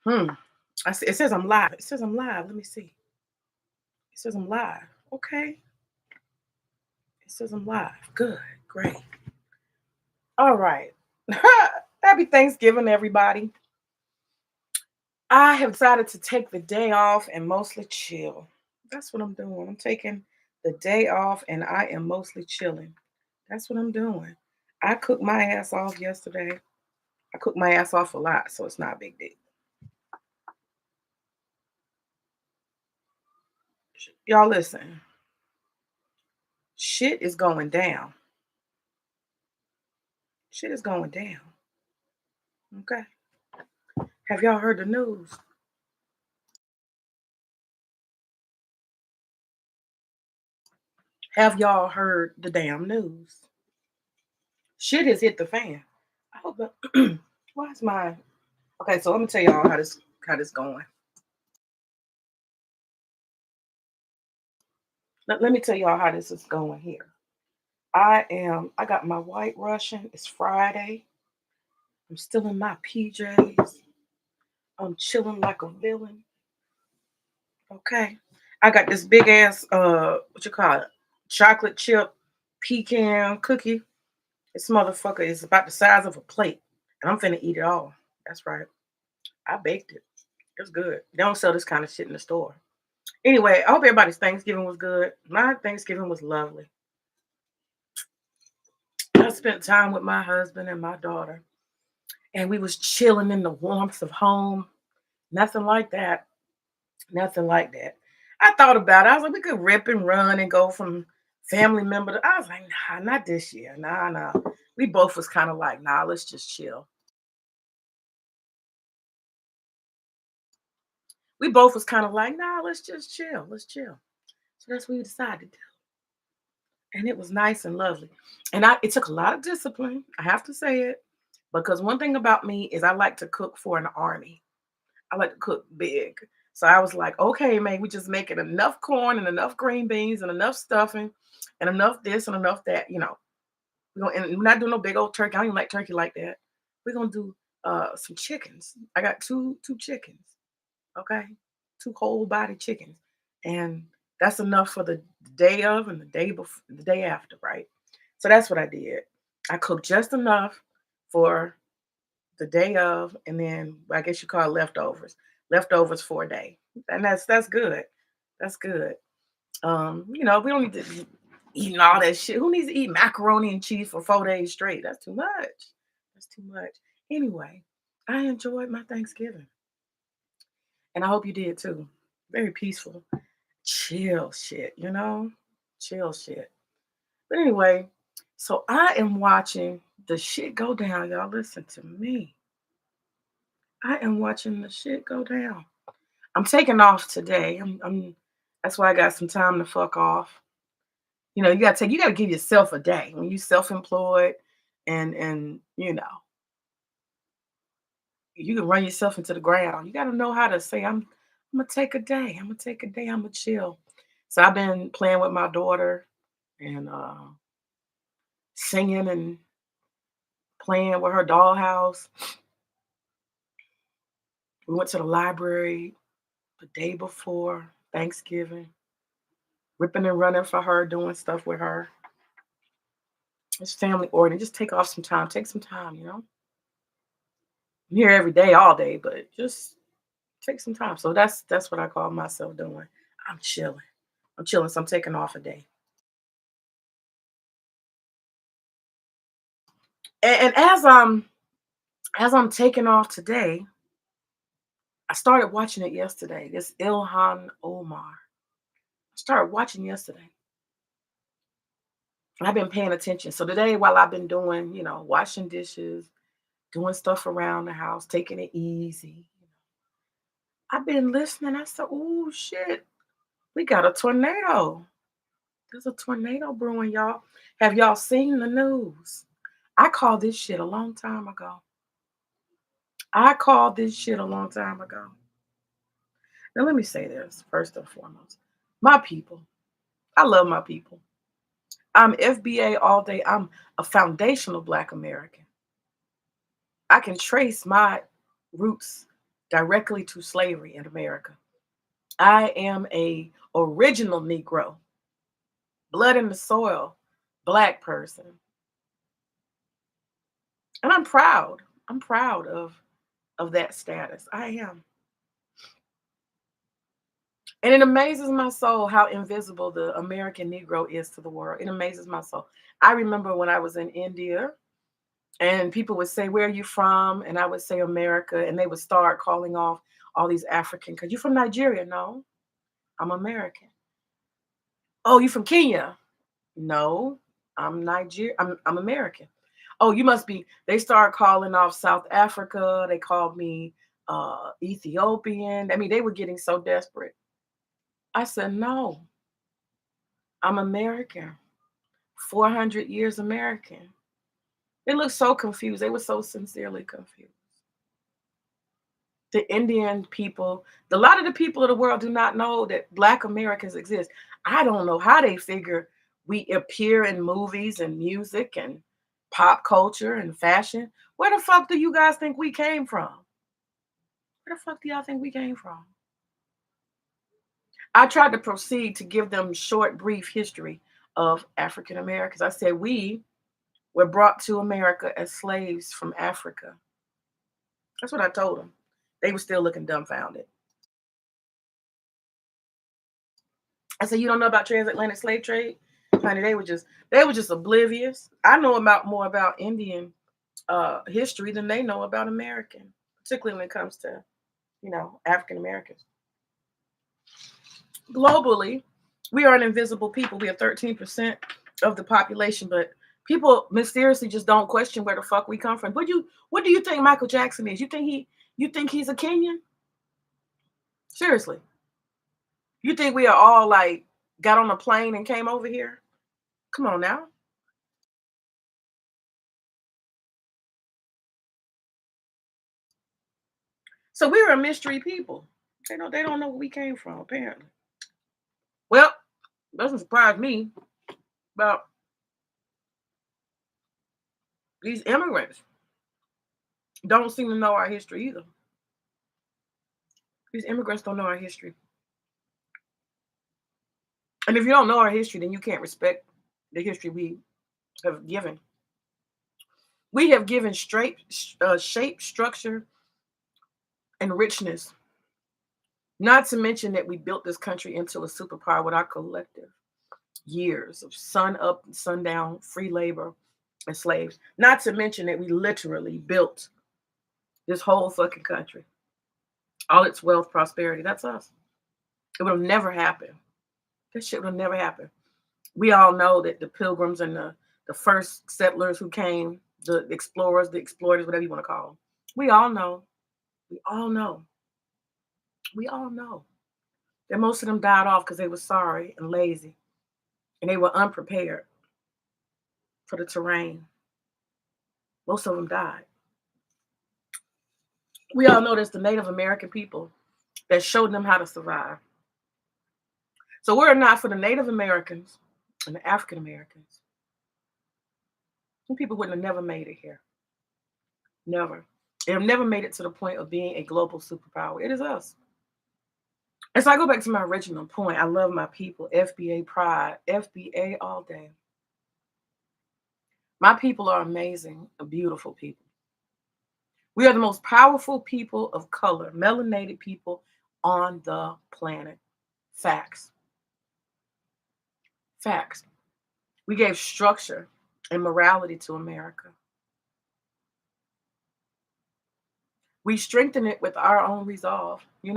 Hmm. It says I'm live. It says I'm live. Let me see. It says I'm live. Okay. It says I'm live. Good. Great. All right. Happy Thanksgiving, everybody. I have decided to take the day off and mostly chill. That's what I'm doing. I'm taking the day off and I am mostly chilling. That's what I'm doing. I cooked my ass off yesterday. I cooked my ass off a lot, so it's not a big deal. Y'all listen. Shit is going down. Shit is going down. Okay. Have y'all heard the news? Have y'all heard the damn news? Shit has hit the fan. I hope that, why is my okay, so let me tell y'all how this going. Let me tell y'all how this is going here. I got my white Russian. It's Friday. I'm still in my PJs. I'm chilling like a villain. Okay. I got this big ass what you call it? Chocolate chip pecan cookie. This motherfucker is about the size of a plate. And I'm finna eat it all. That's right. I baked it. It's good. They don't sell this kind of shit in the store. Anyway, I hope everybody's Thanksgiving was good. My Thanksgiving was lovely. I spent time with my husband and my daughter, and we was chilling in the warmth of home. Nothing like that. Nothing like that. I thought about it. I was like, we could rip and run and go from family member to. I was like, nah, not this year. Nah, nah. We both was kind of like, nah, let's just chill. We both was kind of like, nah, let's just chill. Let's chill. So that's what we decided to do. And it was nice and lovely. And it took a lot of discipline. I have to say it. Because one thing about me is I like to cook for an army. I like to cook big. So I was like, okay, man, we just making enough corn and enough green beans and enough stuffing and enough this and enough that, and we're not doing no big old turkey. I don't even like turkey like that. We're gonna do some chickens. I got two chickens, okay? Two whole body chickens. And that's enough for the day of and the day before the day after, right? So that's what I did. I cooked just enough for the day of, and then I guess you call it leftovers. Leftovers for a day, and that's good. That's good. We don't need to be eating all that shit. Who needs to eat macaroni and cheese for 4 days straight? That's too much. That's too much. Anyway, I enjoyed my Thanksgiving, and I hope you did too. Very peaceful, chill shit. Chill shit. But anyway, so I am watching the shit go down. Y'all listen to me. I am watching the shit go down. I'm taking off today. That's why I got some time to fuck off. You gotta give yourself a day when you self-employed and you can run yourself into the ground. You gotta know how to say, I'm gonna take a day. I'm gonna take a day, I'm gonna chill. So I've been playing with my daughter and singing and playing with her dollhouse. We went to the library the day before Thanksgiving, ripping and running for her, doing stuff with her. It's family oriented. Just take off some time. Take some time. I'm here every day, all day, but just take some time. So that's what I call myself doing. I'm chilling. I'm chilling. So I'm taking off a day. And as I'm taking off today, I started watching it yesterday. This Ilhan Omar. I started watching yesterday. And I've been paying attention. So today, while I've been doing, washing dishes, doing stuff around the house, taking it easy, I've been listening. I said, oh shit, we got a tornado. There's a tornado brewing, y'all. Have y'all seen the news? I called this shit a long time ago. I called this shit a long time ago. Now, let me say this first and foremost. My people, I love my people. I'm FBA all day. I'm a foundational Black American. I can trace my roots directly to slavery in America. I am a original Negro, blood in the soil, Black person. And I'm proud. I'm proud of that status. I am. And it amazes my soul how invisible the American Negro is to the world. It amazes my soul. I remember when I was in India and people would say, "Where are you from?" And I would say, "America." And they would start calling off all these African, because you from Nigeria? No, I'm American. Oh, you from Kenya? No, I'm Niger. I'm American. Oh, you must be. They start calling off South Africa. They called me Ethiopian. I mean, they were getting so desperate. I said, no, I'm American. 400 years American. They looked so confused. They were so sincerely confused. The Indian people, a lot of the people of the world do not know that Black Americans exist. I don't know how they figure we appear in movies and music and pop culture and fashion. Where the fuck do you guys think we came from? Where the fuck do y'all think we came from? I tried to proceed to give them short, brief history of African Americans. I said we were brought to America as slaves from Africa. That's what I told them. They were still looking dumbfounded. I said, "You don't know about transatlantic slave trade?" Honey, they were just oblivious. I know about more about Indian history than they know about American, particularly when it comes to, African Americans. Globally, we are an invisible people. We are 13% of the population, but people mysteriously just don't question where the fuck we come from. What do you think Michael Jackson is? You think he's a Kenyan? Seriously. You think we are all like got on a plane and came over here? Come on now. So we're a mystery people. They don't know where we came from, apparently. Well, doesn't surprise me about these immigrants. Don't seem to know our history either. These immigrants don't know our history. And if you don't know our history, then you can't respect the history we have given. We have given straight shape, structure, and richness. Not to mention that we built this country into a superpower with our collective years of sun up and sundown, free labor, and slaves. Not to mention that we literally built this whole fucking country, all its wealth, prosperity. That's us. It would have never happened. This shit would have never happened. We all know that the pilgrims and the first settlers who came, the explorers, the exploiters, whatever you want to call them. We all know. We all know. We all know that most of them died off because they were sorry and lazy and they were unprepared for the terrain. Most of them died. We all know that's the Native American people that showed them how to survive. So were it not for the Native Americans and the African Americans, some people wouldn't have never made it here. Never. They have never made it to the point of being a global superpower. It is us. And so I go back to my original point. I love my people. FBA pride. FBA all day. My people are amazing, beautiful people. We are the most powerful people of color, melanated people on the planet. Facts. Facts. We gave structure and morality to America. We strengthened it with our own resolve. We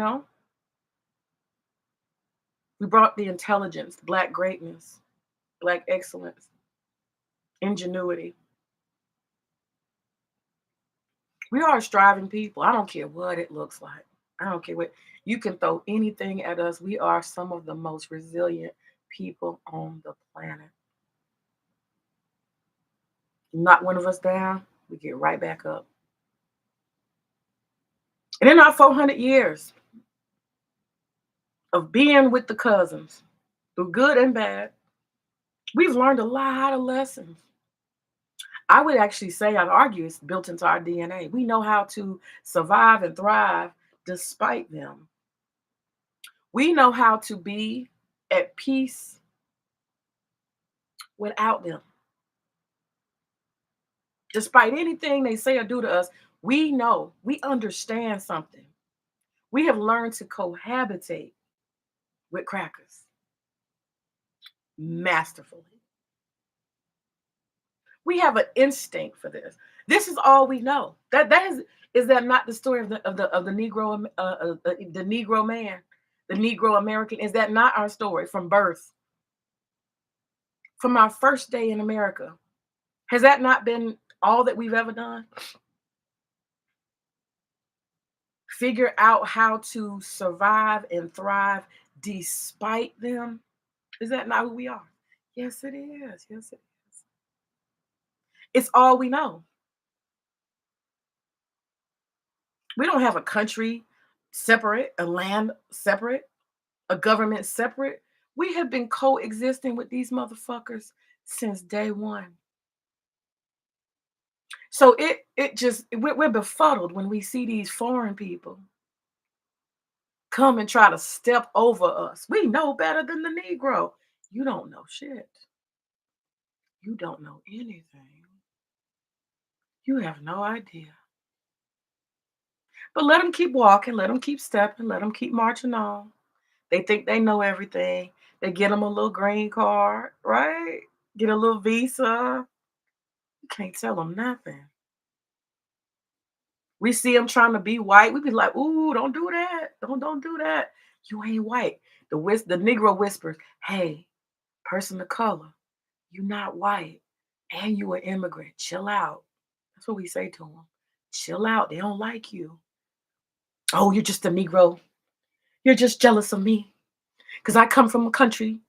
brought the intelligence, Black greatness, Black excellence, ingenuity. We are a striving people. I don't care what it looks like. I don't care what. You can throw anything at us. We are some of the most resilient people on the planet. Knock one of us down, we get right back up. And in our 400 years of being with the cousins, through good and bad, we've learned a lot of lessons. I would actually say, I'd argue it's built into our DNA. We know how to survive and thrive despite them. We know how to be at peace without them. Despite anything they say or do to us, we know, we understand something. We have learned to cohabitate with crackers masterfully. We have an instinct for this. This is all we know. Is that not the story of the Negro the Negro man, the Negro American? Is that not our story from birth, from our first day in America? Has that not been all that we've ever done? Figure out how to survive and thrive despite them. Is that not who we are? Yes, it is. Yes, it is. It's all we know. We don't have a country separate, a land separate, a government separate. We have been coexisting with these motherfuckers since day one. So it just we're befuddled when we see these foreign people come and try to step over us. We know better than the Negro. You don't know shit. You don't know anything. You have no idea. But let them keep walking, let them keep stepping, let them keep marching on. They think they know everything. They get them a little green card, right? Get a little visa. You can't tell them nothing. We see them trying to be white. We be like, "Ooh, don't do that. Don't do that. You ain't white." The Negro whispers, "Hey, person of color, you not white, and you an immigrant. Chill out." That's what we say to them. Chill out. They don't like you. Oh, you're just a Negro. You're just jealous of me because I come from a country.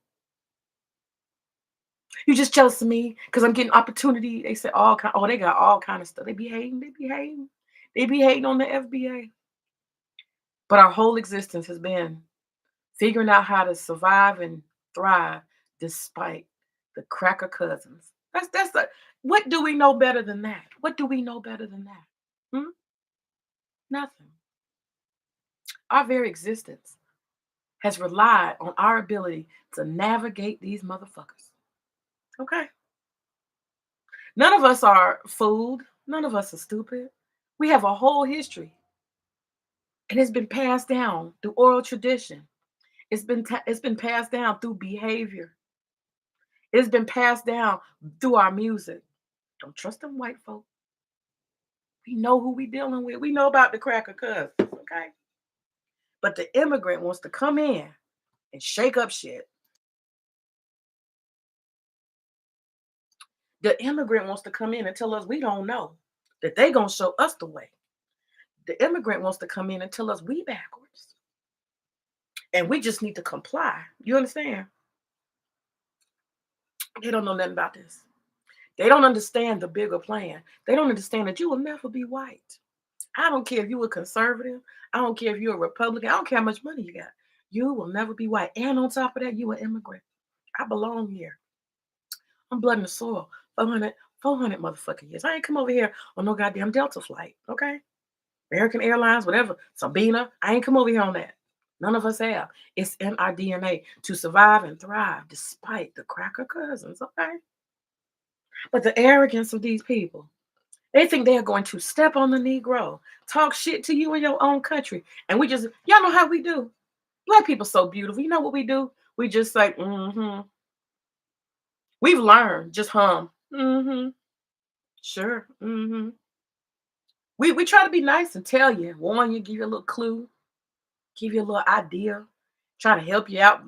You just jealous of me because I'm getting opportunity. They say all kind. Oh, they got all kind of stuff. They be hating. They be hating. They be hating on the FBA. But our whole existence has been figuring out how to survive and thrive despite the cracker cousins. That's the. What do we know better than that? What do we know better than that? Hmm? Nothing. Our very existence has relied on our ability to navigate these motherfuckers. Okay. None of us are fooled. None of us are stupid. We have a whole history, and it's been passed down through oral tradition. It's been passed down through behavior. It's been passed down through our music. Don't trust them white folk. We know who we dealing with. We know about the cracker cousins, okay? But the immigrant wants to come in and shake up shit. The immigrant wants to come in and tell us we don't know, that they gonna show us the way. The immigrant wants to come in and tell us we backwards. And we just need to comply. You understand? They don't know nothing about this. They don't understand the bigger plan. They don't understand that you will never be white. I don't care if you're a conservative. I don't care if you're a Republican. I don't care how much money you got. You will never be white. And on top of that, you an immigrant. I belong here. I'm blood in the soil. 400 motherfucking years. I ain't come over here on no goddamn Delta flight, okay? American Airlines, whatever. Sabina, I ain't come over here on that. None of us have. It's in our DNA to survive and thrive despite the cracker cousins, okay? But the arrogance of these people, they think they are going to step on the Negro, talk shit to you in your own country. And we just, y'all know how we do. Black people so beautiful. You know what we do? We just say, mm-hmm. We've learned, just hum. Mm-hmm. Sure. Mm-hmm. We try to be nice and tell you, warn you, give you a little clue, give you a little idea, try to help you out,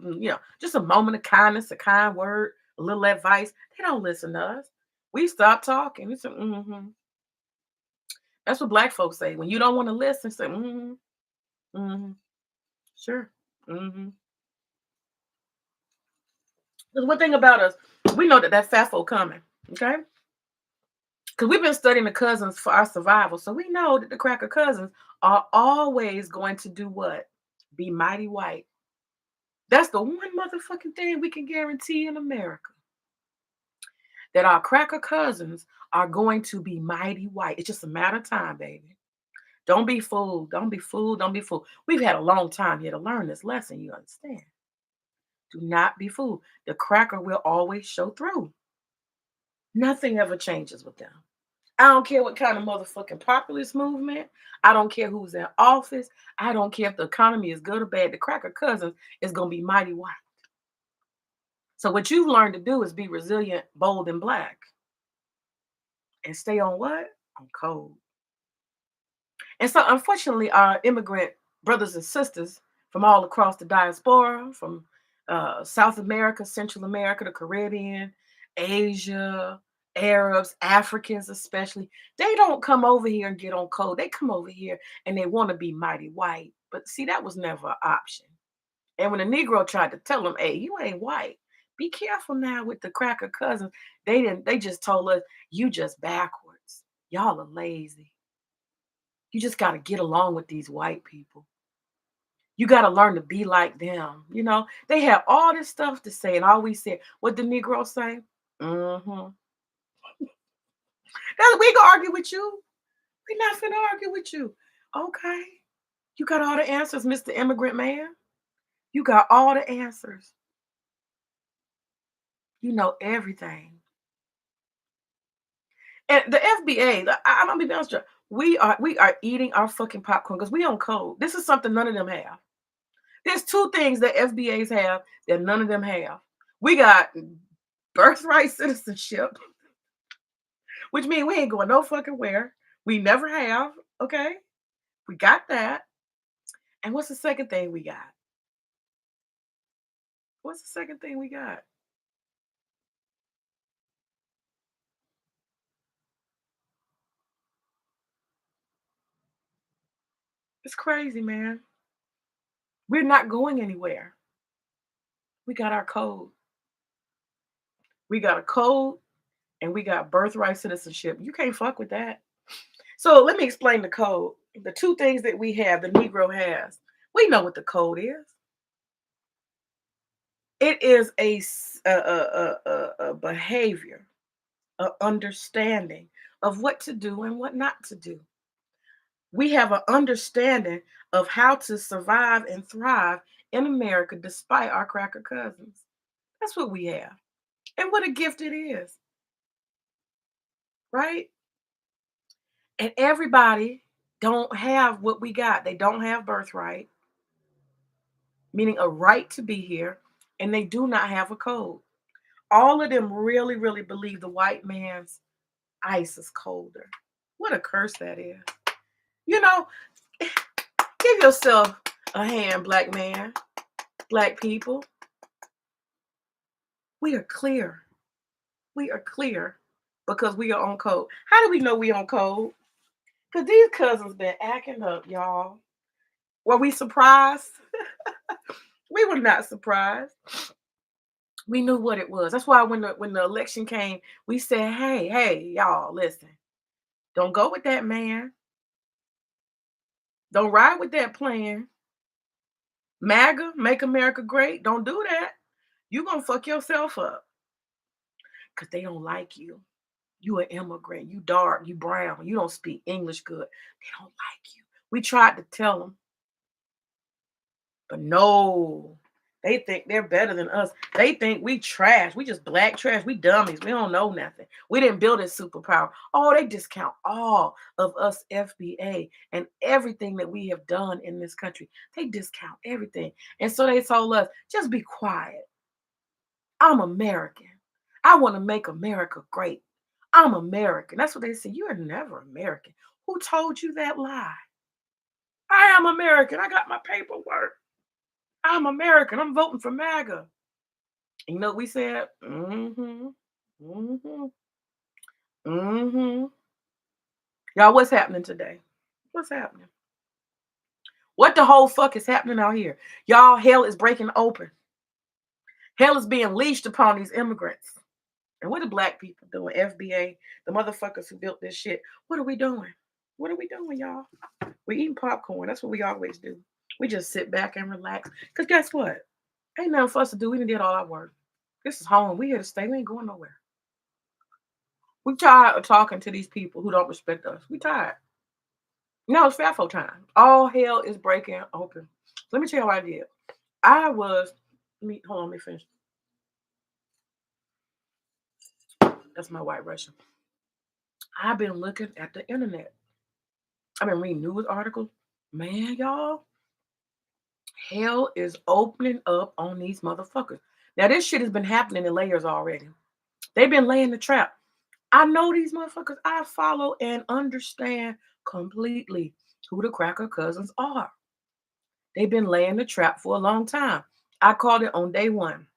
just a moment of kindness, a kind word, a little advice. They don't listen to us. We stop talking. We say, mm-hmm. That's what black folks say. When you don't want to listen, say, mm-hmm, mm-hmm, sure. Mm-hmm. There's one thing about us, we know that fat folk coming, okay? Because we've been studying the cousins for our survival. So we know that the cracker cousins are always going to do what? Be mighty white. That's the one motherfucking thing we can guarantee in America. That our cracker cousins are going to be mighty white. It's just a matter of time, baby. Don't be fooled. Don't be fooled. Don't be fooled. We've had a long time here to learn this lesson. You understand? Do not be fooled. The cracker will always show through. Nothing ever changes with them. I don't care what kind of motherfucking populist movement. I don't care who's in office. I don't care if the economy is good or bad. The cracker cousins is gonna be mighty white. So what you've learned to do is be resilient, bold, and black, and stay on what? On code. And so, unfortunately, our immigrant brothers and sisters from all across the diaspora, from South America, Central America, the Caribbean, Asia, Arabs, Africans especially, they don't come over here and get on code. They come over here and they want to be mighty white. But see, that was never an option. And when the Negro tried to tell them, hey, you ain't white, be careful now with the cracker cousins. They just told us, you just backwards. Y'all are lazy. You just got to get along with these white people. You got to learn to be like them. You know, they have all this stuff to say, and all we said, what the Negro say? Mm-hmm. We gonna argue with you. We not finna argue with you. Okay. You got all the answers, Mr. Immigrant Man. You got all the answers. You know everything. And the FBA, I'm gonna be honest with you, we are eating our fucking popcorn because we on code. This is something none of them have. There's two things that FBAs have that none of them have. We got birthright citizenship, which means we ain't going no fucking where. We never have. Okay. We got that. And what's the second thing we got? What's the second thing we got? It's crazy, man. We're not going anywhere. We got our code. We got a code and we got birthright citizenship. You can't fuck with that. So let me explain the code. The two things that we have, the Negro has. We know what the code is. It is a behavior, a understanding of what to do and what not to do. We have an understanding of how to survive and thrive in America despite our cracker cousins. That's what we have. And what a gift it is, right? And everybody don't have what we got. They don't have birthright, meaning a right to be here, and they do not have a code. All of them really, really believe the white man's ice is colder. What a curse that is. You know, give yourself a hand, black man, black people. We are clear. We are clear because we are on code. How do we know we on code? Because these cousins been acting up, y'all. Were we surprised? We were not surprised. We knew what it was. That's why when the election came, we said, hey, y'all, listen. Don't go with that man. Don't ride with that plan. MAGA, make America great. Don't do that. You're going to fuck yourself up because they don't like you. You an immigrant. You dark. You brown. You don't speak English good. They don't like you. We tried to tell them, but no. They think they're better than us. They think we trash. We just black trash. We dummies. We don't know nothing. We didn't build a superpower. Oh, they discount all of us FBA and everything that we have done in this country. They discount everything. And so they told us, just be quiet. I'm American. I want to make America great. I'm American. That's what they say. You are never American. Who told you that lie? I am American. I got my paperwork. I'm American. I'm voting for MAGA. And you know what we said? Mm-hmm. Mm-hmm. Mm-hmm. Y'all, what's happening today? What's happening? What the whole fuck is happening out here? Y'all, hell is breaking open. Hell is being leashed upon these immigrants. And what are black people doing? FBA, the motherfuckers who built this shit. What are we doing? What are we doing, y'all? We eating popcorn. That's what we always do. We just sit back and relax. Because guess what? Ain't nothing for us to do. We done did all our work. This is home. We here to stay. We ain't going nowhere. We tired of talking to these people who don't respect us. We tired. No, it's FAFO time. All hell is breaking open. Let me tell you what I did. I was, hold on, let me finish. That's my white Russian. I've been looking at the internet. I've been reading news articles. Man, y'all, hell is opening up on these motherfuckers. Now, this shit has been happening in layers already. They've been laying the trap. I know these motherfuckers. I follow and understand completely who the cracker cousins are. They've been laying the trap for a long time. I called it on day one.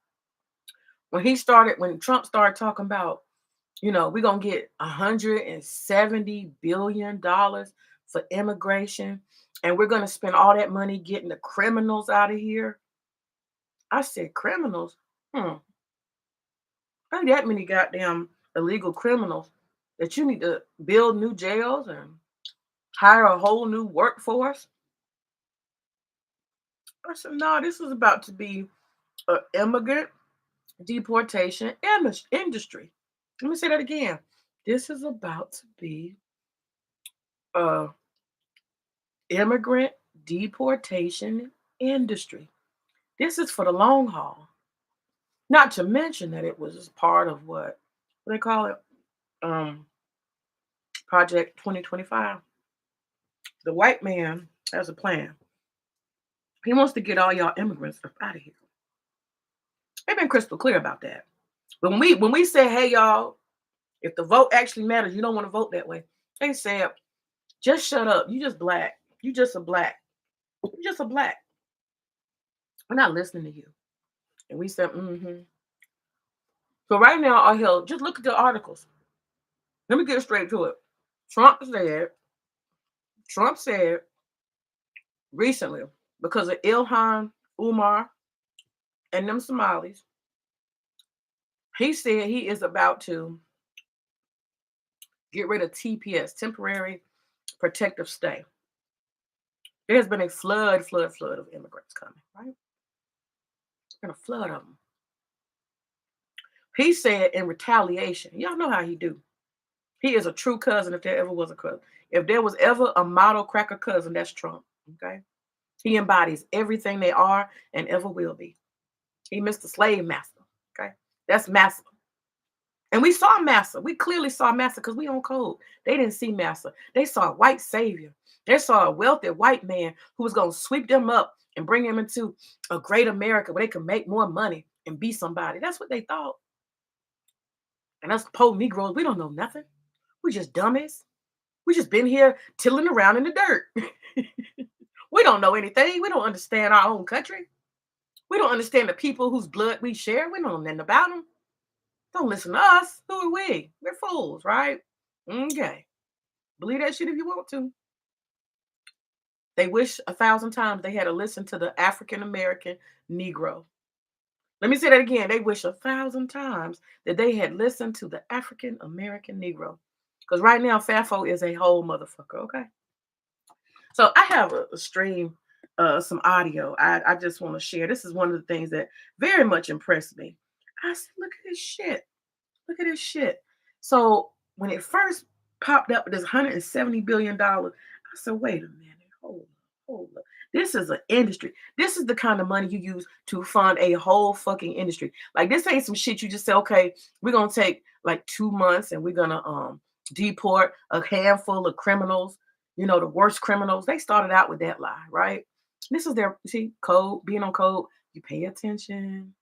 When Trump started talking about, we're going to get $170 billion for immigration, and we're going to spend all that money getting the criminals out of here. I said, criminals? Ain't that many goddamn illegal criminals that you need to build new jails and hire a whole new workforce? I said, no, this is about to be an immigrant deportation industry. Let me say that again. This is about to be a immigrant deportation industry. This is for the long haul. Not to mention that it was part of what they call it, Project 2025. The white man has a plan. He wants to get all y'all immigrants up out of here. They've been crystal clear about that. But when we say, hey y'all, if the vote actually matters, you don't want to vote that way. They said, just shut up. You just black. You just a black. You just a black. We're not listening to you. And we said, mm-hmm. So right now, our hell, just look at the articles. Let me get straight to it. Trump said recently, because of Ilhan Umar and them Somalis, he said he is about to get rid of TPS, temporary protective stay. There has been a flood of immigrants coming, right? Been a flood of them. He said in retaliation, y'all know how he do. He is a true cousin if there ever was a cousin. If there was ever a model cracker cousin, that's Trump, okay? He embodies everything they are and ever will be. He Mr. Slave Master, okay? That's Massa. And we saw Massa. We clearly saw Massa because we on code. They didn't see Massa. They saw a white savior. They saw a wealthy white man who was going to sweep them up and bring them into a great America where they could make more money and be somebody. That's what they thought. And us poor Negroes, we don't know nothing. We just dummies. We just been here tilling around in the dirt. We don't know anything. We don't understand our own country. We don't understand the people whose blood we share. We don't know nothing about them. Don't listen to us. Who are we? We're fools, right? Okay. Believe that shit if you want to. They wish 1,000 times they had to listen to the African American Negro. Let me say that again. They wish 1,000 times that they had listened to the African American Negro. Because right now, FAFO is a whole motherfucker, okay? So I have a stream, some audio. I just want to share. This is one of the things that very much impressed me. I said, look at this shit. Look at this shit. So when it first popped up with this $170 billion, I said, wait a minute. Hold up. This is an industry. This is the kind of money you use to fund a whole fucking industry. Like this ain't some shit you just say, okay, we're gonna take like 2 months and we're gonna deport a handful of criminals, the worst criminals. They started out with that lie, right? This is their code, being on code, you pay attention,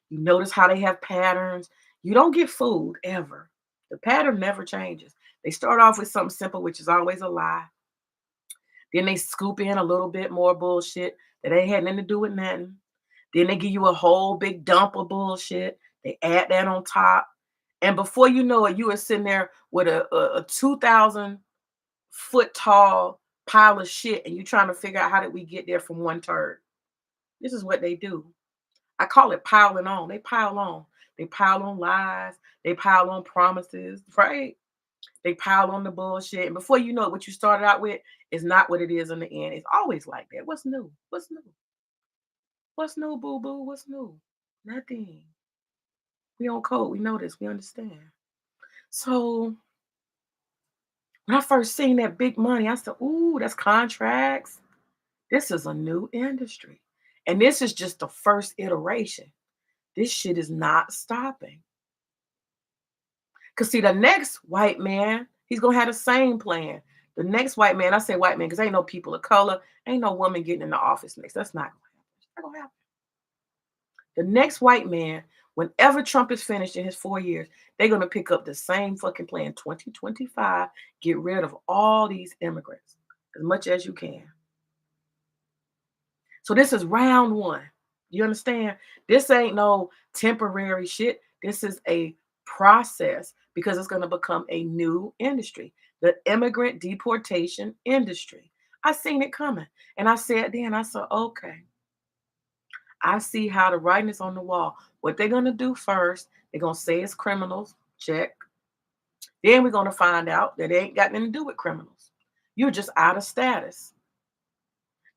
you notice how they have patterns. You don't get fooled ever. The pattern never changes. They start off with something simple, which is always a lie. Then they scoop in a little bit more bullshit that ain't had nothing to do with nothing. Then they give you a whole big dump of bullshit. They add that on top. And before you know it, you are sitting there with a 2,000 foot tall pile of shit and you're trying to figure out how did we get there from one turd. This is what they do. I call it piling on. They pile on. They pile on lies. They pile on promises, right? They pile on the bullshit. And before you know it, what you started out with is not what it is in the end. It's always like that. What's new? What's new? What's new, boo-boo? What's new? Nothing. We on code. We know this. We understand. So When I first seen that big money, I said, ooh, that's contracts. This is a new industry. And this is just the first iteration. This shit is not stopping. Because see, the next white man, he's gonna have the same plan. The next white man, I say white man because ain't no people of color, ain't no woman getting in the office next. That's not gonna happen. It's not gonna happen. The next white man, whenever Trump is finished in his 4 years, they're gonna pick up the same fucking plan. 2025, get rid of all these immigrants as much as you can. So this is round one. You understand? This ain't no temporary shit. This is a process because it's going to become a new industry, the immigrant deportation industry. I seen it coming. And I said then, I said, okay, I see how the writing is on the wall. What they're going to do first, they're going to say it's criminals, check. Then we're going to find out that they ain't got nothing to do with criminals. You're just out of status.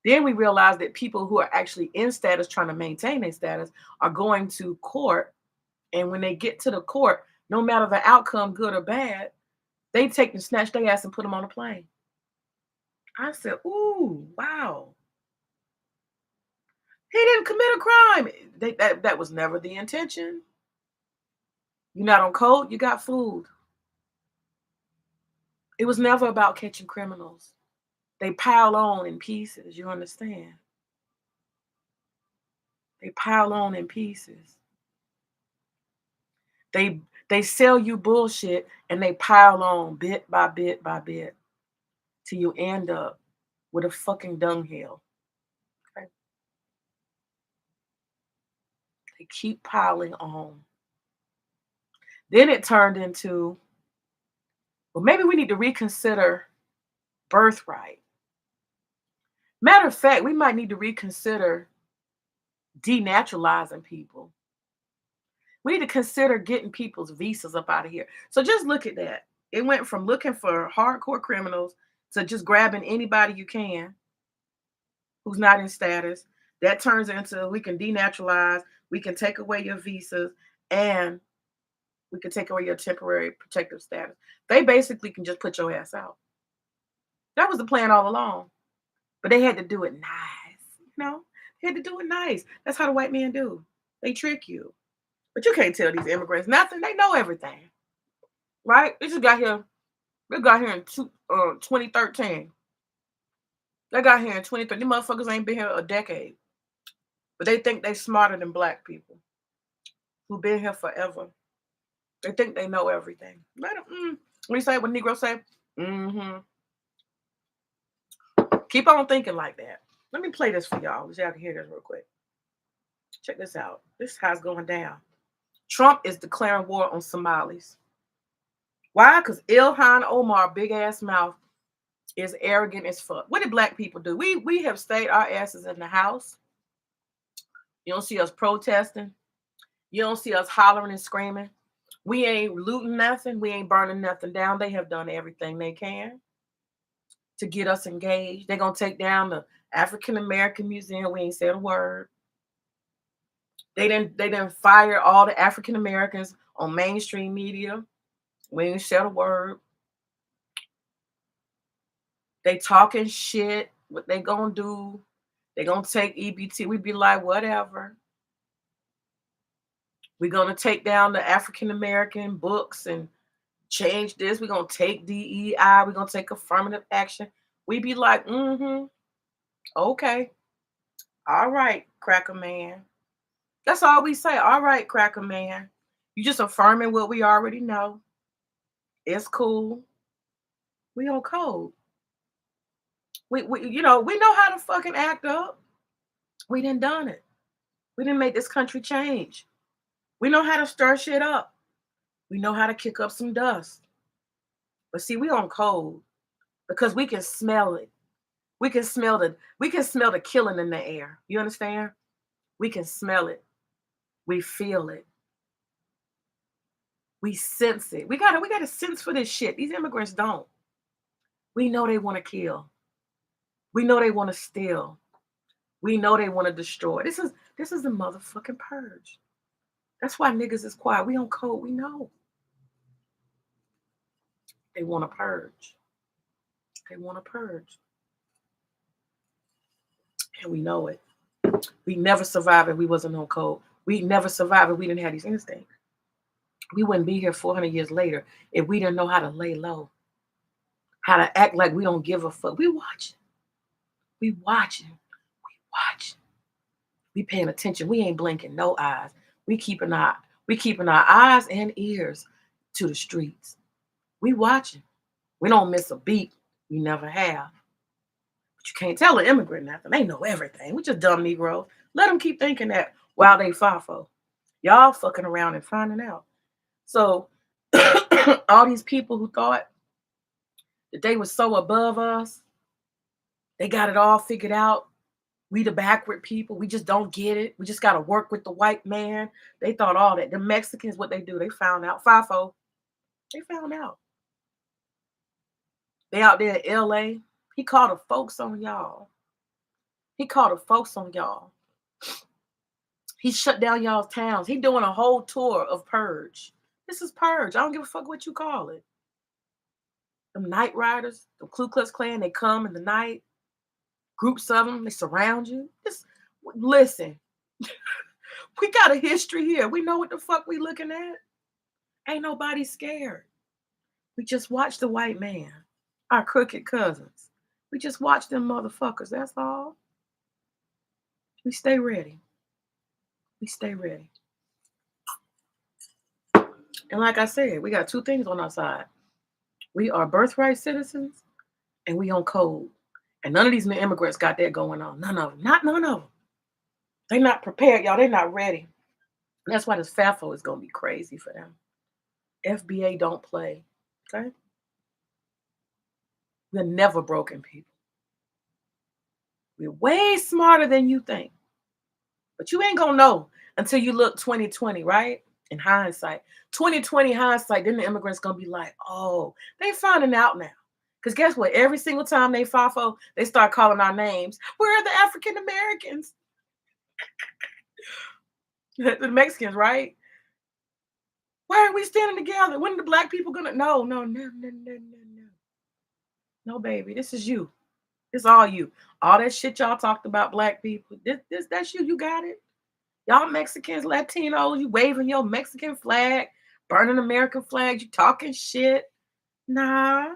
Then we realize that people who are actually in status trying to maintain their status are going to court. And when they get to the court, no matter the outcome, good or bad, they take and snatch their ass and put them on a plane. I said, ooh, wow. He didn't commit a crime. That was never the intention. You're not on code, you got food. It was never about catching criminals. They pile on in pieces, you understand? They pile on in pieces. They sell you bullshit and they pile on bit by bit by bit till you end up with a fucking dunghill. Okay? They keep piling on. Then it turned into, well, maybe we need to reconsider birthright. Matter of fact, we might need to reconsider denaturalizing people. We need to consider getting people's visas up out of here. So just look at that. It went from looking for hardcore criminals to just grabbing anybody you can who's not in status. That turns into we can denaturalize, we can take away your visas, and we can take away your temporary protective status. They basically can just put your ass out. That was the plan all along. But they had to do it nice. You know, they had to do it nice. That's how the white men do. They trick you. But you can't tell these immigrants nothing. They know everything. Right? They just got here. They got here in 2013. They got here in 2013. These motherfuckers ain't been here a decade. But they think they smarter than black people who've been here forever. They think they know everything. Let them, when you say, when Negroes say, mm-hmm. Keep on thinking like that. Let me play this for y'all so y'all can hear this real quick. Check this out. This is how it's going down. Trump is declaring war on Somalis. Why? Because Ilhan Omar, big ass mouth, is arrogant as fuck. What did black people do? We have stayed our asses in the house. You don't see us protesting. You don't see us hollering and screaming. We ain't looting nothing. We ain't burning nothing down. They have done everything they can to get us engaged. They're going to take down the African American Museum. We ain't said a word. They didn't fire all the African Americans on mainstream media. We ain't said a word. They talking shit. What they gonna do? They gonna take EBT. We be like, whatever. We're gonna take down the African American books and change this. We're gonna take DEI. We're gonna take affirmative action. We be like, okay, all right, cracker man. That's all we say. All right, cracker man. You just affirming what we already know. It's cool. We on code. We we know how to fucking act up. We done it. We didn't make this country change. We know how to stir shit up. We know how to kick up some dust. But see, we on code because we can smell it. We can smell the killing in the air. You understand? We can smell it. We feel it. We sense it. We got a sense for this shit. These immigrants don't. We know they want to kill. We know they want to steal. We know they want to destroy. This is a motherfucking purge. That's why niggas is quiet. We on code. We know. They want to purge. They want to purge. And we know it. We never survived if we wasn't on code. We never survived if we didn't have these instincts. We wouldn't be here 400 years later if we didn't know how to lay low, how to act like we don't give a fuck. We watching. We watching. We watching. We paying attention. We ain't blinking no eyes. We keeping our eyes and ears to the streets. We watching. We don't miss a beat. We never have. But you can't tell an immigrant nothing. They know everything. We just dumb Negroes. Let them keep thinking that while they FIFO. Y'all fucking around and finding out. So all these people who thought that they were so above us, they got it all figured out. We the backward people. We just don't get it. We just got to work with the white man. They thought all that. The Mexicans, what they do, they found out. FIFO, they found out. They out there in LA. He called the folks on y'all. He called the folks on y'all. He shut down y'all's towns. He doing a whole tour of purge. This is purge. I don't give a fuck what you call it. Them night riders, the Ku Klux Klan, they come in the night. Groups of them, they surround you. Just listen. We got a history here. We know what the fuck we looking at. Ain't nobody scared. We just watch the white man, our crooked cousins. We just watch them motherfuckers. That's all. We stay ready. We stay ready. And like I said, we got two things on our side. We are birthright citizens and we on code. And none of these immigrants got that going on. None of them. Not none of them. They not prepared, y'all. They not ready. And that's why this FAFO is going to be crazy for them. FBA don't play. Okay? We're never broken people. We're way smarter than you think. But you ain't going to know until you look 2020, right? In hindsight. 2020 hindsight, then the immigrants going to be like, oh, they finding out now. Because guess what? Every single time they FIFO, they start calling our names. Where are the African Americans? The Mexicans, right? Why are we standing together? When are the black people gonna? No. No, baby, this is you. It's all you. All that shit y'all talked about black people. That's you. You got it. Y'all Mexicans, Latinos, you waving your Mexican flag, burning American flags, you talking shit. Nah.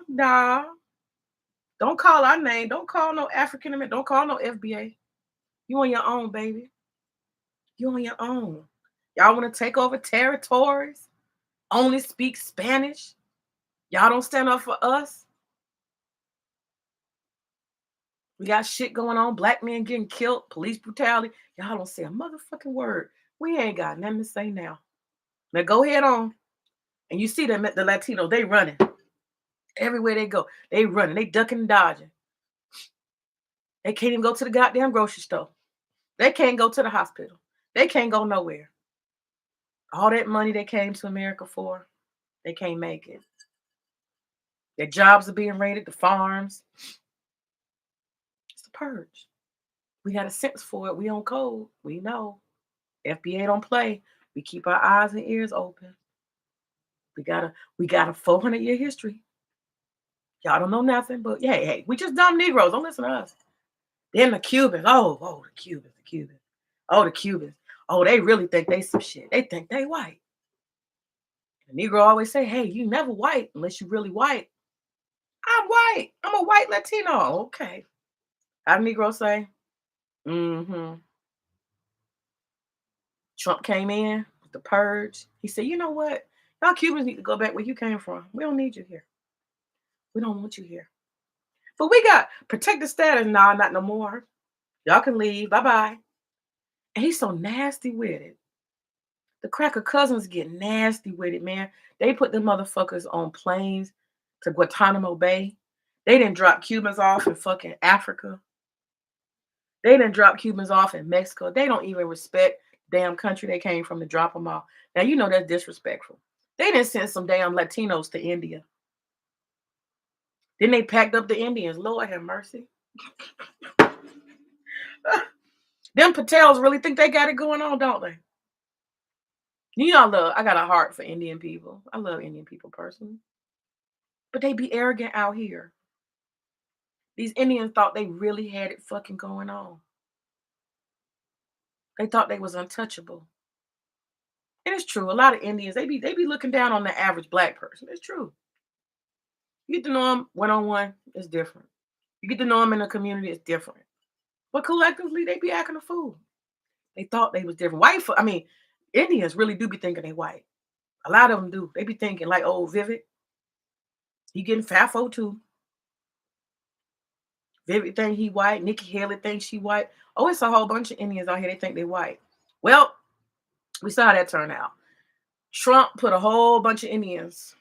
Don't call our name. Don't call no African American. Don't call no FBA. You on your own, baby. You on your own. Y'all want to take over territories? Only speak Spanish? Y'all don't stand up for us? We got shit going on. Black men getting killed. Police brutality. Y'all don't say a motherfucking word. We ain't got nothing to say now. Now go ahead on. And you see them, the Latinos, they running. Everywhere they go, they running. They ducking and dodging. They can't even go to the goddamn grocery store. They can't go to the hospital. They can't go nowhere. All that money they came to America for, they can't make it. Their jobs are being raided, the farms. It's the purge. We got a sense for it. We on code. We know. FBA don't play. We keep our eyes and ears open. We got a 400-year history. Y'all don't know nothing, but hey, we just dumb Negroes. Don't listen to us. Then the Cubans. Oh, the Cubans. Oh, the Cubans. Oh, they really think they some shit. They think they white. The Negro always say, hey, you never white unless you really white. I'm white. I'm a white Latino. Okay. How the Negro say? Mm-hmm. Trump came in with the purge. He said, you know what? Y'all Cubans need to go back where you came from. We don't need you here. We don't want you here. But we got protected status. Nah, not no more. Y'all can leave. Bye-bye. And he's so nasty with it. The cracker cousins get nasty with it, man. They put them motherfuckers on planes to Guantanamo Bay. They didn't drop Cubans off in fucking Africa. They didn't drop Cubans off in Mexico. They don't even respect the damn country they came from to drop them off. Now, you know that's disrespectful. They didn't send some damn Latinos to India. Then they packed up the Indians. Lord have mercy. Them Patels really think they got it going on, don't they? You know, I got a heart for Indian people. I love Indian people personally. But they be arrogant out here. These Indians thought they really had it fucking going on. They thought they was untouchable. And it's true. A lot of Indians, they be looking down on the average black person. It's true. You get to know them one on one, it's different. You get to know them in a community, it's different. But collectively, they be acting a fool. They thought they was different. I mean, Indians really do be thinking they white. A lot of them do. They be thinking like old Vivid. He getting fat too. Vivid think he white. Nikki Haley thinks she white. Oh, it's a whole bunch of Indians out here. They think they white. Well, we saw how that turn out. Trump put a whole bunch of Indians,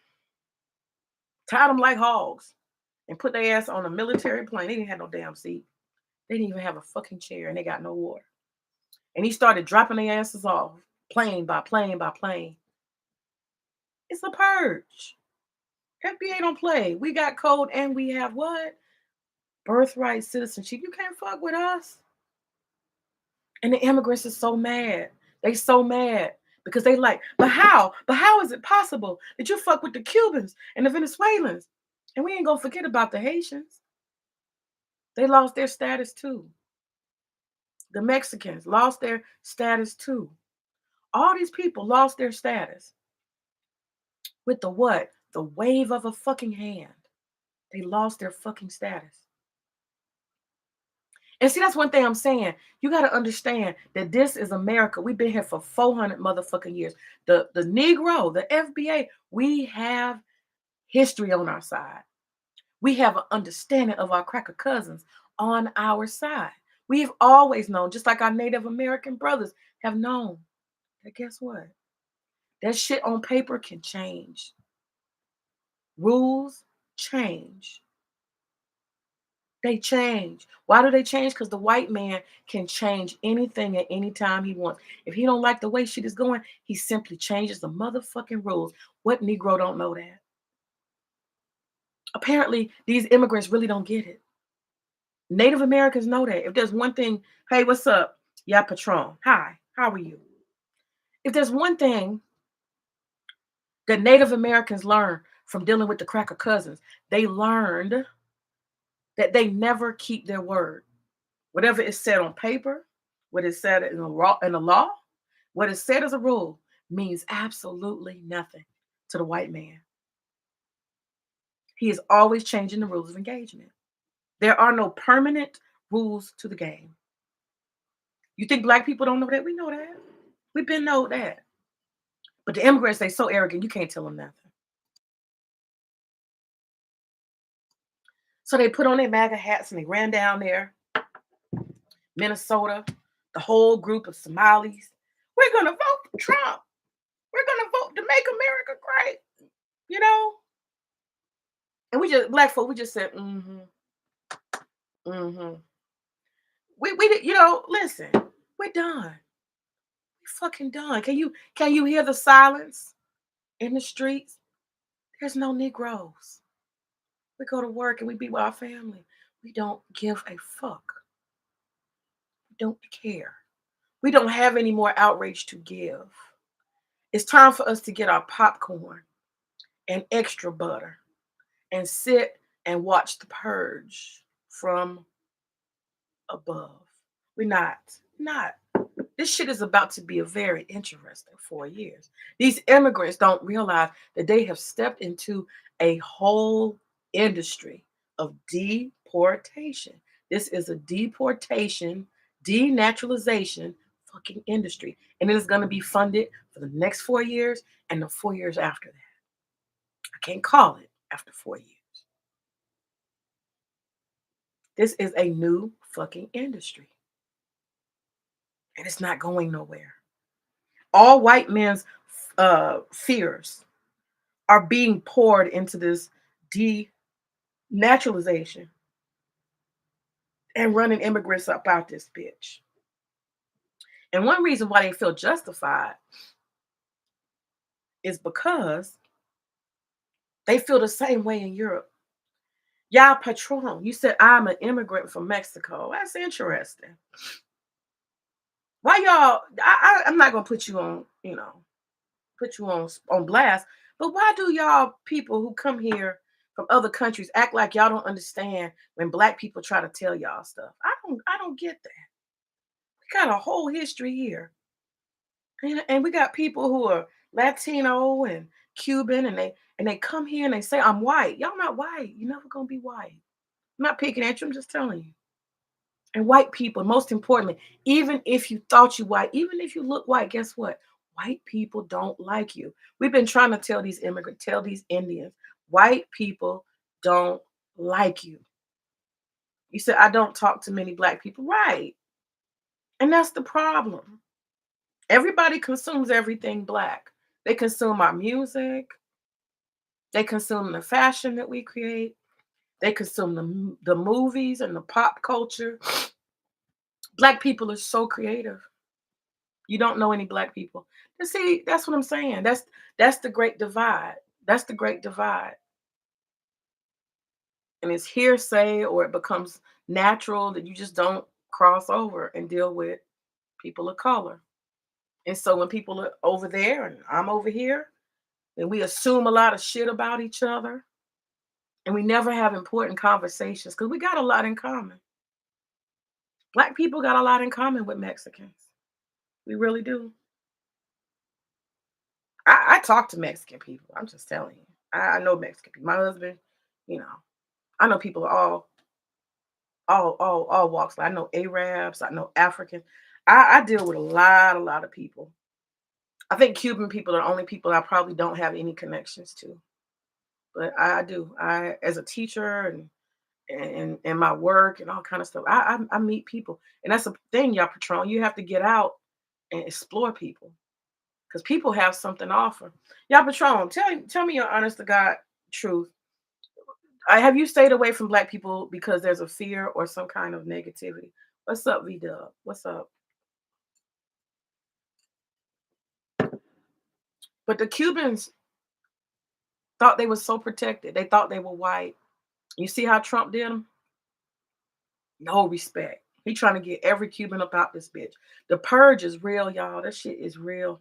tied them like hogs, and put their ass on a military plane. They didn't have no damn seat. They didn't even have a fucking chair, and they got no water. And he started dropping their asses off, plane by plane by plane. It's a purge. FBA don't play. We got code and we have what? Birthright citizenship. You can't fuck with us. And the immigrants are so mad. They so mad because they like, but how? But how is it possible that you fuck with the Cubans and the Venezuelans? And we ain't gonna forget about the Haitians. They lost their status too. The Mexicans lost their status too. All these people lost their status with the what? The wave of a fucking hand. They lost their fucking status. And see, that's one thing I'm saying. You got to understand that this is America. We've been here for 400 motherfucking years. The Negro, the FBA, we have history on our side. We have an understanding of our cracker cousins on our side. We've always known, just like our Native American brothers have known, that guess what? That shit on paper can change. Rules change. They change. Why do they change? Because the white man can change anything at any time he wants. If he don't like the way shit is going, he simply changes the motherfucking rules. What Negro don't know that? Apparently, these immigrants really don't get it. Native Americans know that. If there's one thing, hey, what's up? Yeah, Patron. Hi, how are you? If there's one thing that Native Americans learned from dealing with the cracker cousins, they learned that they never keep their word. Whatever is said on paper, what is said in the law, what is said as a rule means absolutely nothing to the white man. He is always changing the rules of engagement. There are no permanent rules to the game. You think black people don't know that? We know that. We've been know that. But the immigrants, they so arrogant, you can't tell them nothing. So they put on their MAGA hats and they ran down there, Minnesota, the whole group of Somalis. We're going to vote for Trump. We're going to vote to make America great. You know? And we just, black folk, we just said, mm-hmm. Mm-hmm. We you know, listen, we're done. We're fucking done. Can you hear the silence in the streets? There's no Negroes. We go to work and we be with our family. We don't give a fuck. We don't care. We don't have any more outrage to give. It's time for us to get our popcorn and extra butter and sit and watch the purge from above. We're not. This shit is about to be a very interesting 4 years. These immigrants don't realize that they have stepped into a whole industry of deportation. This is a deportation, denaturalization fucking industry. And it is going to be funded for the next 4 years and the 4 years after that. I can't call it after 4 years. This is a new fucking industry. And it's not going nowhere. All white men's fears are being poured into this denaturalization and running immigrants up out this bitch. And one reason why they feel justified is because they feel the same way in Europe. Yeah, Patron, you said I'm an immigrant from Mexico. That's interesting. Why y'all? I'm not gonna put you on, put you on blast. But why do y'all people who come here from other countries act like y'all don't understand when black people try to tell y'all stuff. I don't get that. We got a whole history here. And we got people who are Latino and Cuban, and they come here and they say, I'm white. Y'all not white. You're never gonna be white. I'm not picking at you, I'm just telling you. And white people, most importantly, even if you thought you white, even if you look white, guess what? White people don't like you. We've been trying to tell these immigrants, tell these Indians, white people don't like you. You said, I don't talk to many black people. Right. And that's the problem. Everybody consumes everything black. They consume our music, they consume the fashion that we create, they consume the movies and the pop culture. Black people are so creative. You don't know any black people. And see, that's what I'm saying. That's the great divide. That's the great divide. And it's hearsay or it becomes natural that you just don't cross over and deal with people of color. And so when people are over there and I'm over here, and we assume a lot of shit about each other, and we never have important conversations because we got a lot in common. Black people got a lot in common with Mexicans. We really do. I talk to Mexican people. I'm just telling you. I know Mexican people. My husband, you know, I know people of all walks. I know Arabs. I know Africans. I deal with a lot of people. I think Cuban people are the only people I probably don't have any connections to, but I do. I, as a teacher and my work and all kind of stuff, I meet people, and that's the thing, y'all, Patron. You have to get out and explore people because people have something to offer. Y'all, Patron, tell me your honest to God truth. Have you stayed away from black people because there's a fear or some kind of negativity? What's up, V Dub? What's up? But the Cubans thought they were so protected. They thought they were white. You see how Trump did them? No respect. He trying to get every Cuban up out this bitch. The purge is real, y'all. That shit is real.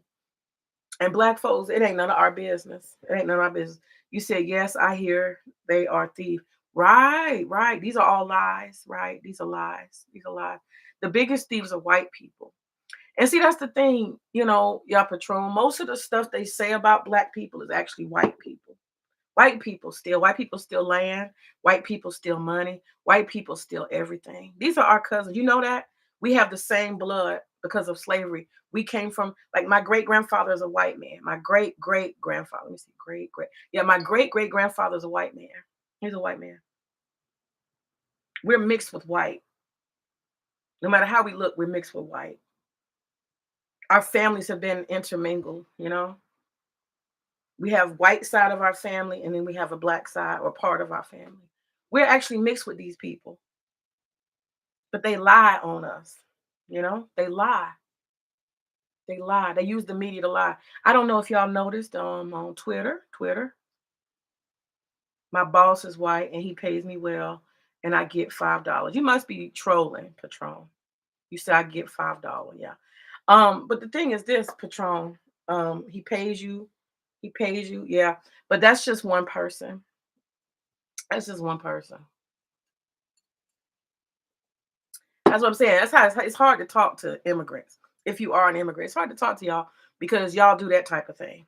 And black folks, it ain't none of our business. It ain't none of our business. You said, yes, I hear they are thieves. Right, right. These are all lies, right? These are lies. These are lies. The biggest thieves are white people. And see, that's the thing, y'all, Patron. Most of the stuff they say about black people is actually white people. White people steal land, white people steal money, white people steal everything. These are our cousins. You know that? We have the same blood because of slavery. We came from, like, my great grandfather is a white man. My great great grandfather, let me see, great. Yeah, my great great grandfather is a white man. He's a white man. We're mixed with white. No matter how we look, we're mixed with white. Our families have been intermingled. We have white side of our family and then we have a black side or part of our family. We're actually mixed with these people, but they lie on us. They lie. They lie. They use the media to lie. I don't know if y'all noticed on Twitter, my boss is white and he pays me well and I get $5. You must be trolling, Patron. You say I get $5, yeah. But the thing is this, Patron, he pays you, yeah. But that's just one person. That's just one person. That's what I'm saying. That's how it's hard to talk to immigrants. If you are an immigrant, it's hard to talk to y'all because y'all do that type of thing.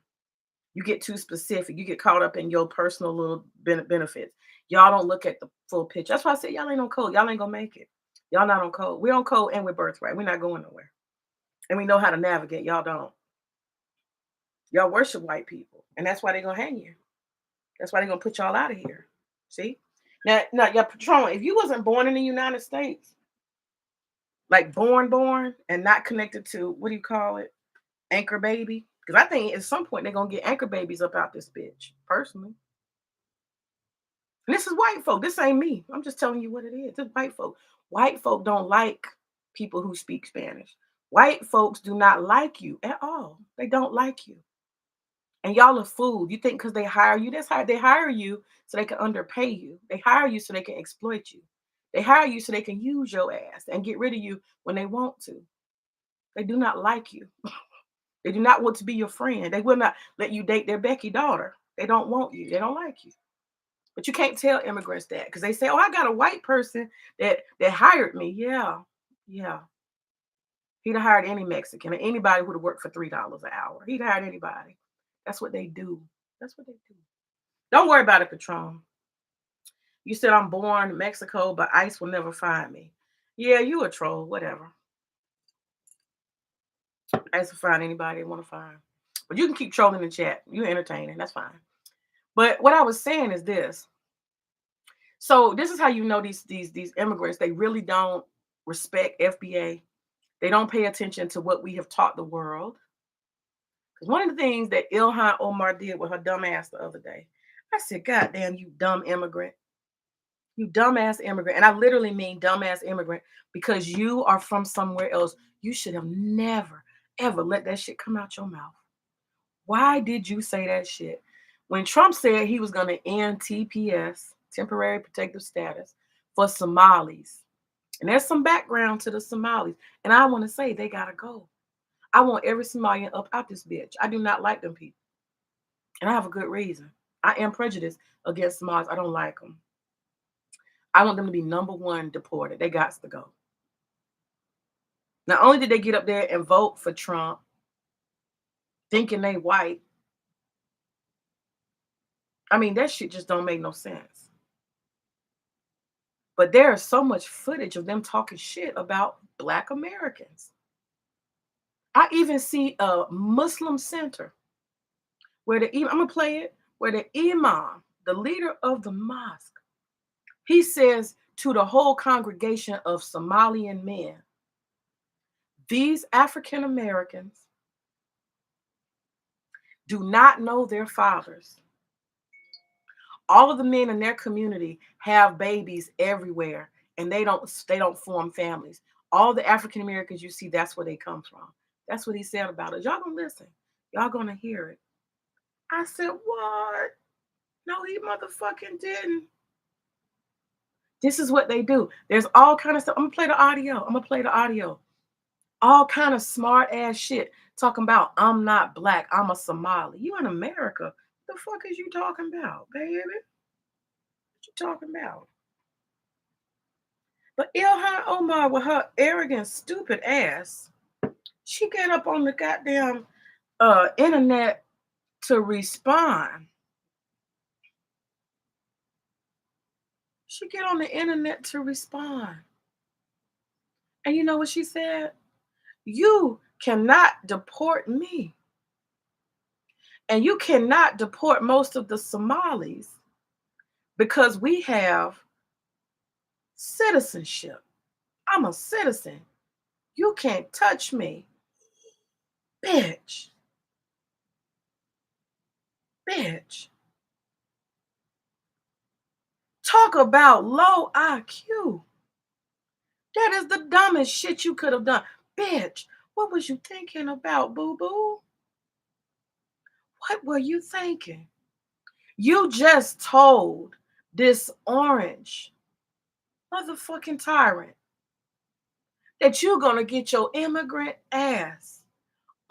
You get too specific. You get caught up in your personal little benefits. Y'all don't look at the full picture. That's why I said y'all ain't on code. Y'all ain't gonna make it. Y'all not on code. We're on code and we're birthright. We're not going nowhere. And we know how to navigate. Y'all don't. Y'all worship white people, and that's why they're gonna hang you. That's why they're gonna put y'all out of here. See? Now, your Patron, if you wasn't born in the United States, like born, and not connected to, what do you call it? Anchor baby. Because I think at some point they're gonna get anchor babies up out this bitch, personally. And this is white folk. This ain't me. I'm just telling you what it is. It's white folk. White folk don't like people who speak Spanish. White folks do not like you at all. They don't like you. And y'all are food. You think because they hire you, they hire you so they can underpay you. They hire you so they can exploit you. They hire you so they can use your ass and get rid of you when they want to. They do not like you. They do not want to be your friend. They will not let you date their Becky daughter. They don't want you. They don't like you. But you can't tell immigrants that because they say, "Oh, I got a white person that hired me." Yeah, yeah. He'd have hired any Mexican or anybody who'd have worked for $3 an hour. He'd hired anybody. That's what they do. That's what they do. Don't worry about it, Patron. You said I'm born in Mexico, but ICE will never find me. Yeah, you a troll. Whatever. ICE will find anybody they want to find. But you can keep trolling in the chat. You're entertaining. That's fine. But what I was saying is this. So this is how you know these immigrants, they really don't respect FBA. They don't pay attention to what we have taught the world. Because one of the things that Ilhan Omar did with her dumb ass the other day, I said, God damn, you dumb immigrant. You dumbass immigrant. And I literally mean dumbass immigrant because you are from somewhere else. You should have never, ever let that shit come out your mouth. Why did you say that shit? When Trump said he was going to end TPS, temporary protective status, for Somalis, and there's some background to the Somalis, and I want to say they got to go. I want every Somalian up out this bitch. I do not like them people. And I have a good reason. I am prejudiced against Somalis. I don't like them. I want them to be number one deported. They got to go. Not only did they get up there and vote for Trump, thinking they white, I mean, that shit just don't make no sense. But there is so much footage of them talking shit about Black Americans. I even see a Muslim center where I'm going to play it, where the imam, the leader of the mosque, he says to the whole congregation of Somalian men, these African Americans do not know their fathers. All of the men in their community have babies everywhere, and they don't form families. All the African Americans you see, that's where they come from. That's what he said about it. Y'all gonna listen. Y'all gonna hear it. I said, what? No, he motherfucking didn't. This is what they do. There's all kind of stuff. I'm gonna play the audio. All kind of smart ass shit talking about I'm not Black, I'm a Somali. You in America? The fuck is you talking about, baby? What you talking about? But Ilhan Omar, with her arrogant, stupid ass, she get up on the goddamn internet to respond. She get on the internet to respond. And you know what she said? You cannot deport me. And you cannot deport most of the Somalis because we have citizenship. I'm a citizen. You can't touch me. Bitch. Bitch. Talk about low IQ. That is the dumbest shit you could have done. Bitch, what was you thinking about, boo-boo? What were you thinking? You just told this orange motherfucking tyrant that you're going to get your immigrant ass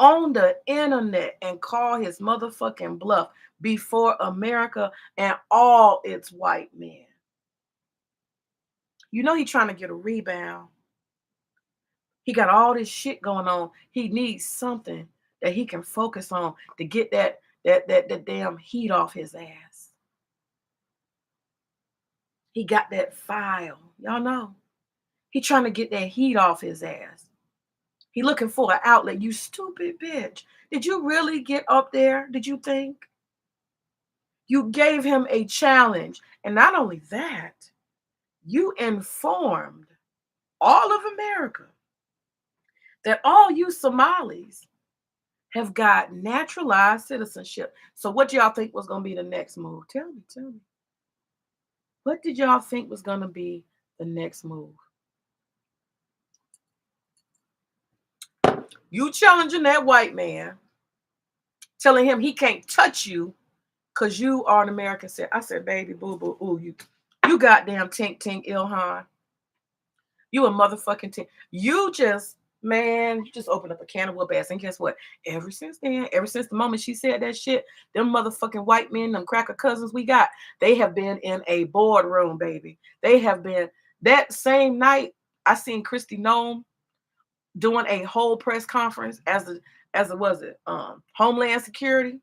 on the internet and call his motherfucking bluff before America and all its white men. You know he's trying to get a rebound. He got all this shit going on. He needs something that he can focus on to get that damn heat off his ass. He got that file. Y'all know. He trying to get that heat off his ass. He looking for an outlet. You stupid bitch. Did you really get up there? Did you think? You gave him a challenge. And not only that, you informed all of America that all you Somalis have got naturalized citizenship. So what do y'all think was going to be the next move? Tell me. What did y'all think was going to be the next move? You challenging that white man, telling him he can't touch you because you are an American. I said, baby, boo-boo, ooh, you goddamn tink Ilhan. You a motherfucking tink. You just Man, you just opened up a can of whoop ass. And guess what? Ever since then, ever since the moment she said that shit, them motherfucking white men, them cracker cousins we got, they have been in a boardroom, baby. They have been that same night. I seen Christy Nome doing a whole press conference as it was it Homeland Security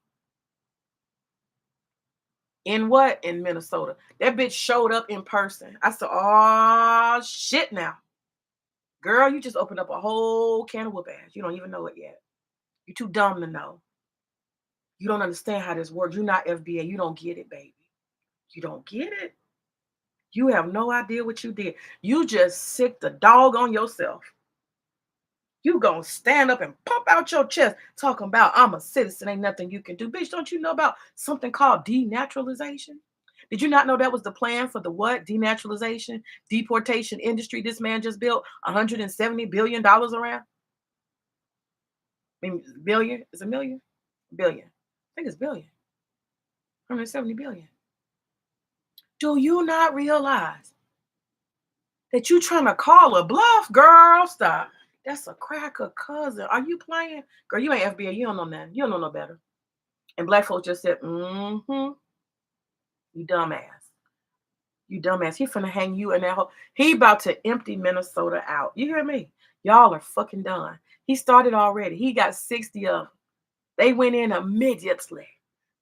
in what in Minnesota. That bitch showed up in person. I said, "Oh shit, now, girl, you just opened up a whole can of whoop ass. You don't even know it yet. You're too dumb to know. You don't understand how this works. You're not FBA. You don't get it, baby. You don't get it. You have no idea what you did. You just sick the dog on yourself. You gonna stand up and pump out your chest talking about I'm a citizen, ain't nothing you can do. Bitch, don't you know about something called denaturalization? Did you not know that was the plan for the what? Denaturalization, deportation industry this man just built $170 billion around? I mean, billion? Is it million? Billion. I think it's billion. 170 billion. Do you not realize that you trying to call a bluff, girl? Stop. That's a cracker cousin. Are you playing? Girl, you ain't FBA. You don't know nothing. You don't know no better. And black folks just said, mm-hmm, you dumbass. You dumbass. He finna hang you in that hole. He about to empty Minnesota out. You hear me? Y'all are fucking done. He started already. He got 60 of them. They went in immediately.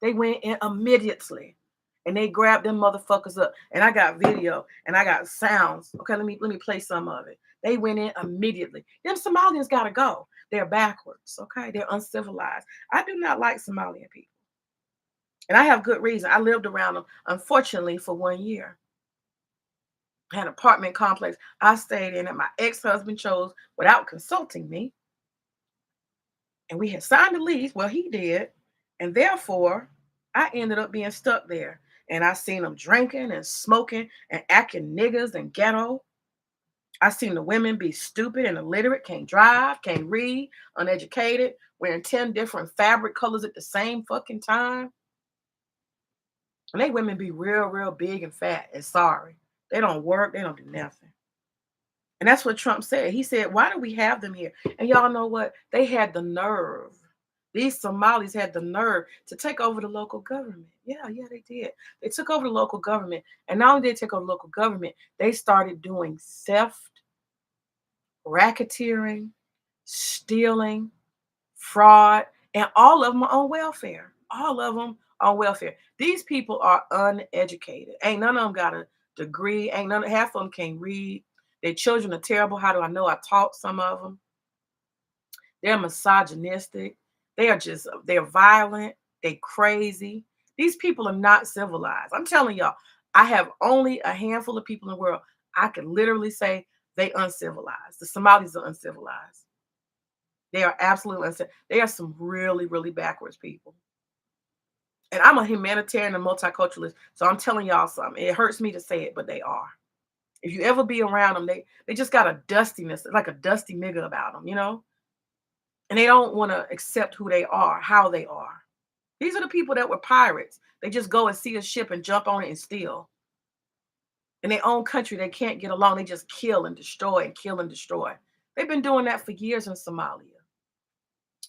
They went in immediately. And they grabbed them motherfuckers up. And I got video and I got sounds. Okay, let me play some of it. They went in immediately. Them Somalians gotta go. They're backwards. Okay, they're uncivilized. I do not like Somalian people. And I have good reason. I lived around them, unfortunately, for 1 year. I had an apartment complex I stayed in that my ex-husband chose without consulting me. And we had signed a lease. Well, he did. And therefore, I ended up being stuck there. And I seen them drinking and smoking and acting niggas and ghetto. I seen the women be stupid and illiterate, can't drive, can't read, uneducated, wearing 10 different fabric colors at the same fucking time. And they women be real, real big and fat and sorry. They don't work, they don't do nothing. And that's what Trump said. He said, why do we have them here? And y'all know what? They had the nerve. These Somalis had the nerve to take over the local government. Yeah, they did. They took over the local government. And not only did they take over local government, they started doing theft, racketeering, stealing, fraud, and all of them are on welfare. All of them on welfare. These people are uneducated. Ain't none of them got a degree. Ain't none. Half of them can't read. Their children are terrible. How do I know? I taught some of them. They're misogynistic. They're violent. They crazy. These people are not civilized. I'm telling y'all, I have only a handful of people in the world I could literally say they uncivilized. The Somalis are uncivilized. They are absolutely uncivilized. They are some really, really backwards people. And I'm a humanitarian and multiculturalist, so I'm telling y'all something. It hurts me to say it, but they are. If you ever be around them, they just got a dustiness, like a dusty nigga about them, you know? And they don't want to accept who they are, how they are. These are the people that were pirates. They just go and see a ship and jump on it and steal. In their own country, they can't get along. They just kill and destroy and kill and destroy. They've been doing that for years in Somalia.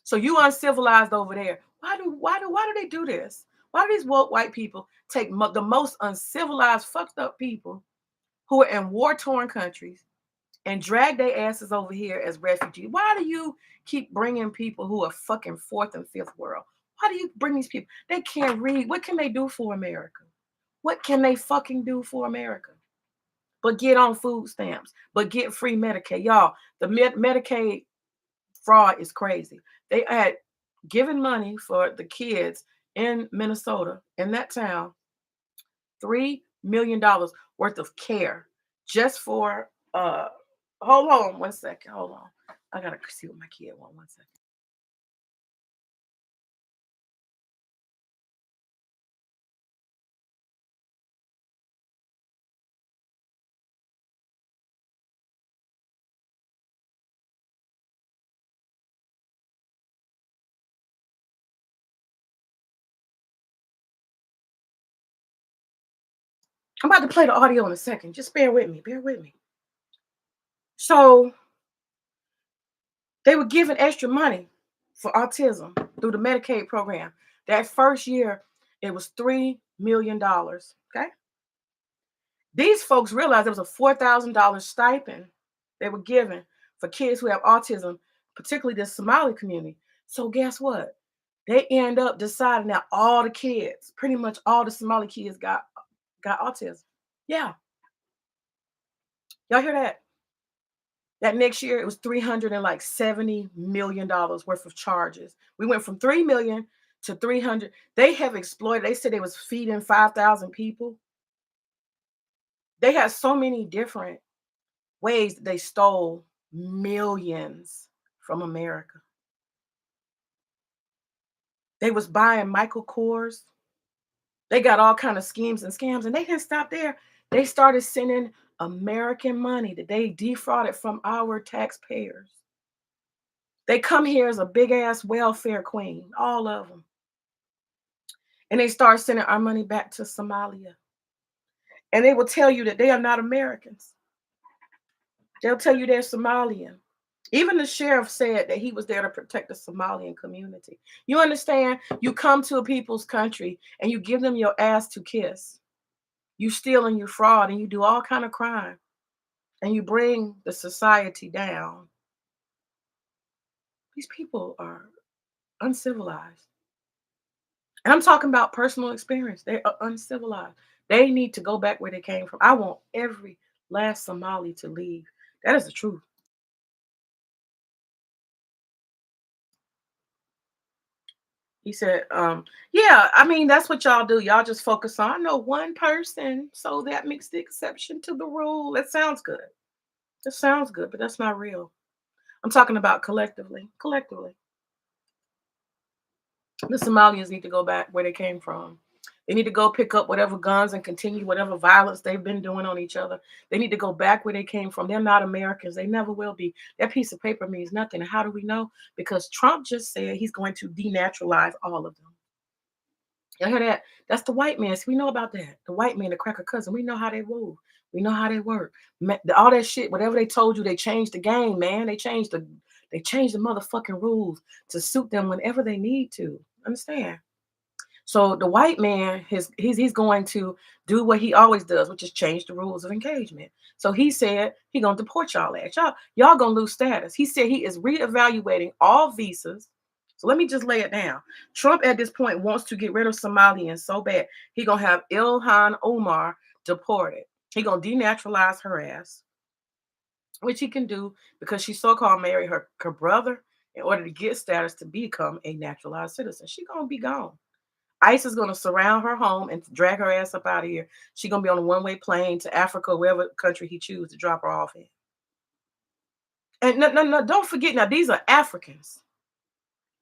So you uncivilized over there. Why do they do this? Why do these woke white people take the most uncivilized, fucked up people who are in war-torn countries and drag their asses over here as refugees? Why do you keep bringing people who are fucking fourth and fifth world? Why do you bring these people? They can't read. What can they do for America? What can they fucking do for America? But get on food stamps, but get free Medicaid. Y'all, the Medicaid fraud is crazy. They had given money for the kids in Minnesota, in that town, $3 million worth of care just for hold on 1 second. Hold on. I gotta see what my kid want. 1 second. I'm about to play the audio in a second. Just bear with me. Bear with me. So They were giving extra money for autism through the Medicaid program. That first year, it was $3 million. Okay. These folks realized there was a $4,000 stipend they were given for kids who have autism, particularly the Somali community. So guess what? They end up deciding that all the kids, pretty much all the Somali kids, got autism. Yeah, y'all hear that? That next year it was $370 million worth of charges. We went from 3 million to 300. They have exploited. They said they was feeding 5,000 people. They had so many different ways that they stole millions from America. They was buying Michael Kors. They got all kind of schemes and scams, and they didn't stop there. They started sending American money that they defrauded from our taxpayers. They come here as a big ass welfare queen, all of them. And they start sending our money back to Somalia. And they will tell you that they are not Americans. They'll tell you they're Somalian. Even the sheriff said that he was there to protect the Somalian community. You understand? You come to a people's country and you give them your ass to kiss. You steal and you fraud and you do all kind of crime. And you bring the society down. These people are uncivilized. And I'm talking about personal experience. They are uncivilized. They need to go back where they came from. I want every last Somali to leave. That is the truth. He said, yeah, I mean, that's what y'all do. Y'all just focus on, I know one person, so that makes the exception to the rule. That sounds good. That sounds good, but that's not real. I'm talking about collectively. Collectively. The Somalians need to go back where they came from. They need to go pick up whatever guns and continue whatever violence they've been doing on each other. They need to go back where they came from. They're not Americans. They never will be. That piece of paper means nothing. And how do we know? Because Trump just said he's going to denaturalize all of them. You hear that? That's the white man. See, we know about that. The white man, the cracker cousin. We know how they move. We know how they work. All that shit, whatever they told you, they changed the game, man. They changed the motherfucking rules to suit them whenever they need to. Understand? So the white man, he's going to do what he always does, which is change the rules of engagement. So he said he gonna deport y'all ass. Y'all gonna lose status. He said he is reevaluating all visas. So let me just lay it down. Trump at this point wants to get rid of Somalians so bad. He gonna have Ilhan Omar deported. He gonna denaturalize her ass, which he can do because she so-called married her brother in order to get status to become a naturalized citizen. She gonna be gone. ICE is going to surround her home and drag her ass up out of here. She's going to be on a one-way plane to Africa, wherever country he chooses to drop her off in. And no, don't forget now, these are Africans.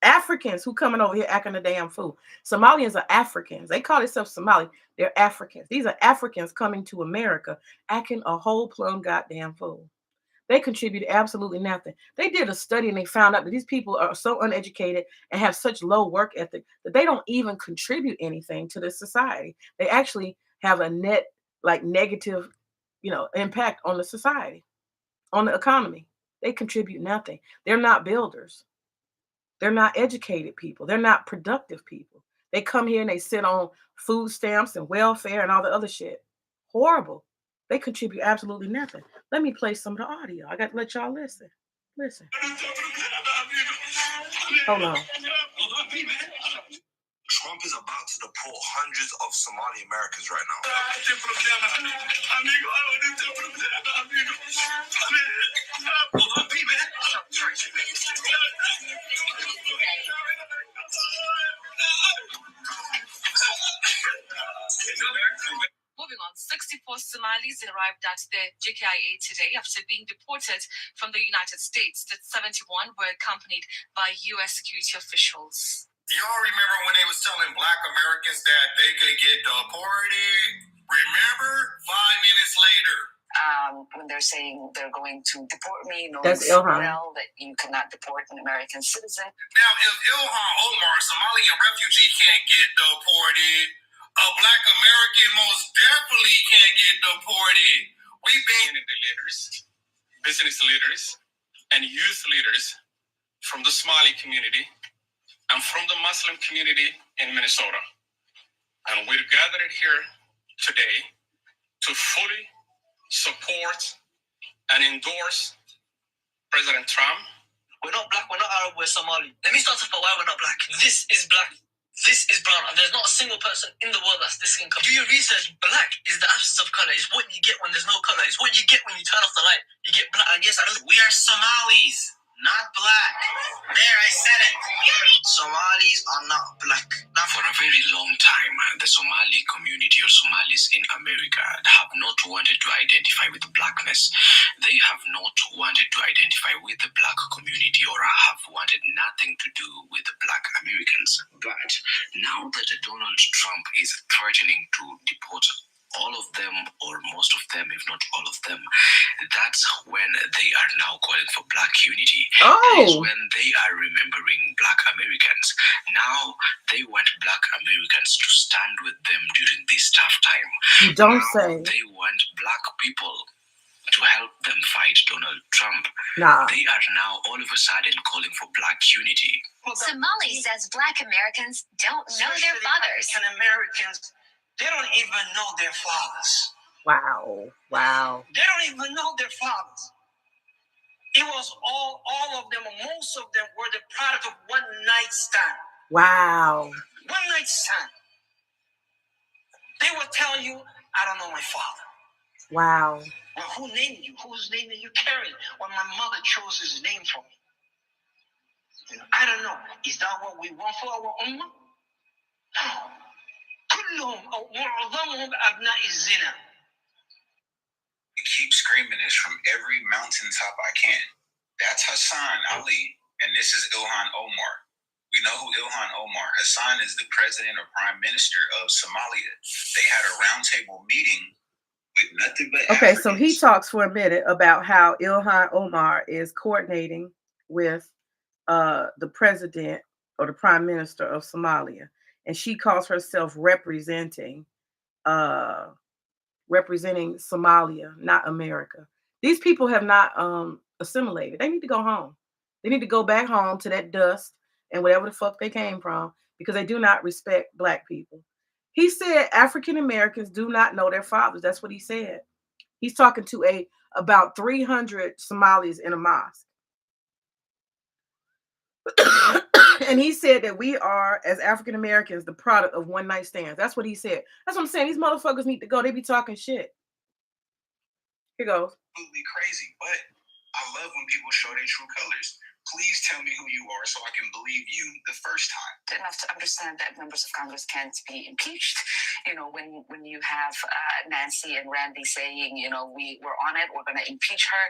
Africans who coming over here acting a damn fool. Somalians are Africans. They call themselves Somali. They're Africans. These are Africans coming to America acting a whole plumb goddamn fool. They contribute absolutely nothing. They did a study and they found out that these people are so uneducated and have such low work ethic that they don't even contribute anything to the society. They actually have a net, like, negative, impact on the society, on the economy. They contribute nothing. They're not builders. They're not educated people. They're not productive people. They come here and they sit on food stamps and welfare and all the other shit. Horrible. They contribute absolutely nothing. Let me play some of the audio. I got to let y'all listen. Listen. Hold on. Trump is about to deport hundreds of Somali Americans right now. Moving on, 64 Somalis arrived at the JKIA today after being deported from the United States. The 71 were accompanied by U.S. security officials. Y'all remember when they was telling Black Americans that they could get deported? Remember? 5 minutes later. When they're saying they're going to deport me, knowing That's Ilhan. well that you cannot deport an American citizen. Now, if Ilhan Omar, a Somalian refugee, can't get deported, a Black American most definitely can't get deported. We've been the leaders, business leaders, and youth leaders from the Somali community, and from the Muslim community in Minnesota. And we're gathered here today to fully support and endorse President Trump. We're not black, we're not Arab, we're Somali. Let me start off by why we're not black. This is black. This is brown. And there's not a single person in the world that's this skin color. Do your research. Black is the absence of color. It's what you get when there's no color. It's what you get when you turn off the light. You get black. And yes, we are Somalis, not black. There, I said it. Somalis are not black. Now, for a very long time, the Somali community or Somalis in America have not wanted to identify with blackness. They have not wanted to identify with the black community or have wanted nothing to do with the black Americans. But now that Donald Trump is threatening to deport all of them or most of them, if not all of them, that's when they are now calling for black unity. That is when they are remembering black Americans. Now they want black Americans to stand with them during this tough time. You don't now say. They want black people to help them fight Donald Trump. Nah. They are now all of a sudden calling for black unity. Somali says black Americans don't know their fathers. African Americans, they don't even know their fathers. Wow. They don't even know their fathers. It was all of them, most of them were the product of one night stand. Wow. One night stand. They will tell you, I don't know my father. Wow. Well, who named you? Whose name are you carrying? Well, my mother chose his name for me. I don't know. Is that what we want for our ummah? No. كلهم أو معظمهم أبناء الزنا. I keep screaming this from every mountaintop I can. That's Hassan Ali, and this is Ilhan Omar. We know who Ilhan Omar. Hassan is the president or prime minister of Somalia. They had a roundtable meeting with nothing but Africans. So he talks for a minute about how Ilhan Omar is coordinating with the president or the prime minister of Somalia, and she calls herself representing Somalia, not America. These people have not assimilated. They need to go home. They need to go back home to that dust and whatever the fuck they came from, because they do not respect black people. He said African Americans do not know their fathers. That's what he said. He's talking to about 300 Somalis in a mosque. And he said that we are, as African Americans, the product of one night stands. That's what he said. That's what I'm saying. These motherfuckers need to go. They be talking shit. Here goes. Absolutely crazy, but I love when people show their true colors. Please tell me who you are so I can believe you the first time. Enough to understand that members of Congress can't be impeached. You know, when you have Nancy and Randy saying, you know, we're on it, we're going to impeach her.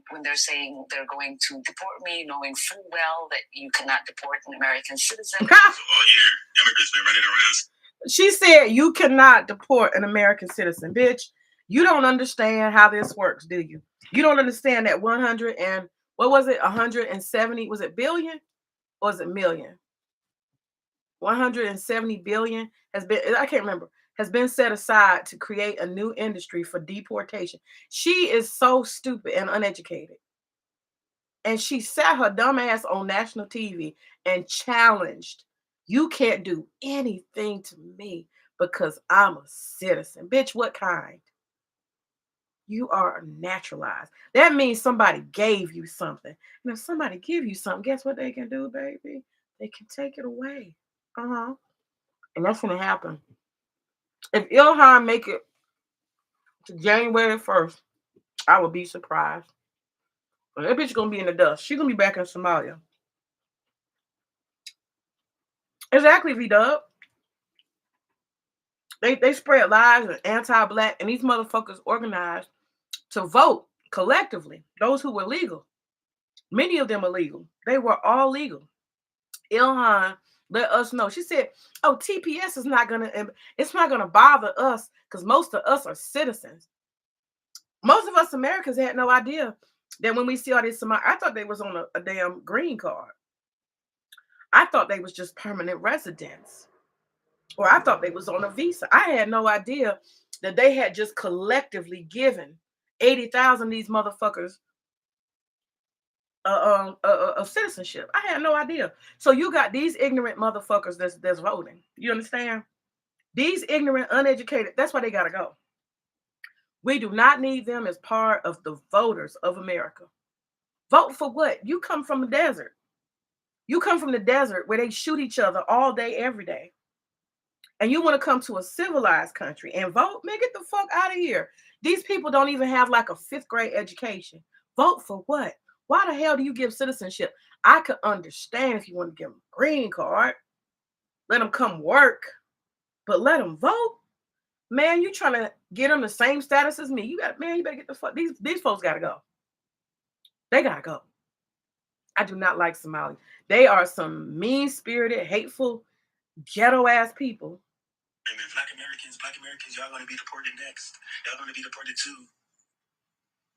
When they're saying they're going to deport me, knowing full well that you cannot deport an American citizen. All year, immigrants been running around. She said you cannot deport an American citizen. Bitch, you don't understand how this works, do you? You don't understand that 170, was it billion or was it million? 170 billion has been, I can't remember, has been set aside to create a new industry for deportation. She is so stupid and uneducated. And she sat her dumb ass on national TV and challenged, you can't do anything to me because I'm a citizen. Bitch, what kind? You are naturalized. That means somebody gave you something. And if somebody give you something, guess what they can do, baby? They can take it away. And that's going to happen. If Ilhan make it to January 1st, I would be surprised. But that bitch going to be in the dust. She's going to be back in Somalia. Exactly, V-Dub. They spread lies and anti-black, and these motherfuckers organized to vote collectively. Those who were legal. Many of them are legal. They were all legal. Ilhan let us know. She said, oh, TPS is not gonna bother us because most of us are citizens. Most of us Americans had no idea that when we see all this, I thought they was on a damn green card. I thought they was just permanent residents. Or I thought they was on a visa. I had no idea that they had just collectively given 80,000 of these motherfuckers of citizenship. I had no idea. So you got these ignorant motherfuckers that's voting. You understand? These ignorant, uneducated. That's why they gotta go. We do not need them as part of the voters of America. Vote for what? You come from the desert. You come from the desert where they shoot each other all day, every day. And you want to come to a civilized country and vote? Man, get the fuck out of here. These people don't even have like a fifth grade education. Vote for what? Why the hell do you give citizenship? I could understand if you want to give them a green card, let them come work, but let them vote? Man, you trying to get them the same status as me. You better get the fuck. These folks gotta go. They gotta go. I do not like Somalis. They are some mean-spirited, hateful, ghetto-ass people. And then Black Americans, y'all gonna be deported next. Y'all gonna be deported too.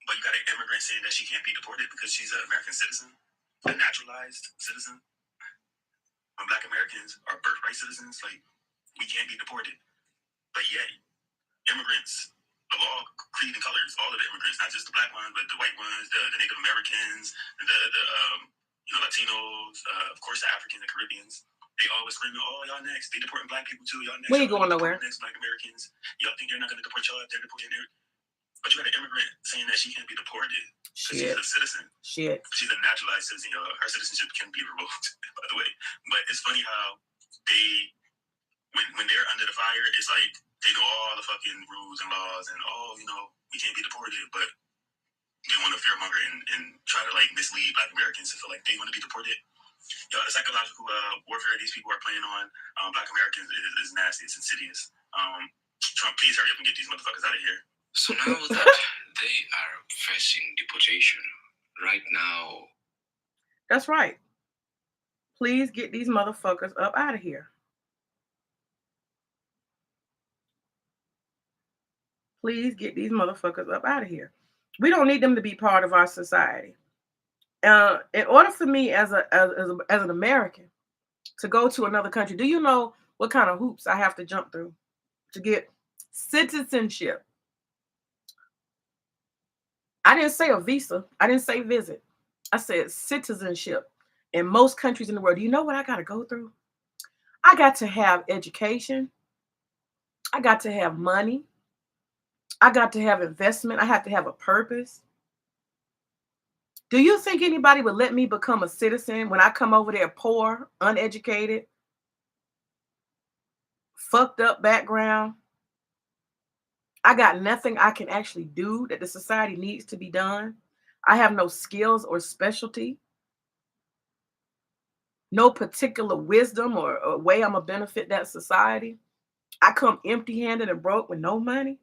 But you got an immigrant saying that she can't be deported because she's an American citizen, a naturalized citizen. When Black Americans are birthright citizens, like, we can't be deported. But yet, immigrants of all creed and colors, all of the immigrants, not just the black ones, but the white ones, the Native Americans, the Latinos, of course the Africans and Caribbeans, they always screaming, "Oh, y'all next. They deporting black people too. Y'all next. We ain't going nowhere. Next, Black Americans. Y'all think they're not going to deport y'all if they're deporting there?" But you got an immigrant saying that she can't be deported because she's a citizen. Shit. She's a naturalized citizen. Her citizenship can be revoked, by the way. But it's funny how they, when they're under the fire, it's like they know all the fucking rules and laws and, we can't be deported, but they want to fearmonger and try to like mislead Black Americans to feel like they want to be deported. The psychological warfare these people are playing on Black Americans is nasty. It's insidious. Trump, please hurry up and get these motherfuckers out of here. So now that they are facing deportation right now. That's right. Please get these motherfuckers up out of here. Please get these motherfuckers up out of here. We don't need them to be part of our society. In order for me as an American to go to another country, do you know what kind of hoops I have to jump through to get citizenship? I didn't say a visa. I didn't say visit. I said citizenship. In most countries in the world, do you know what I got to go through? I got to have education. I got to have money. I got to have investment. I have to have a purpose. Do you think anybody would let me become a citizen when I come over there poor, uneducated, fucked up background? I got nothing I can actually do that the society needs to be done. I have no skills or specialty, no particular wisdom or way I'm going to benefit that society. I come empty-handed and broke with no money,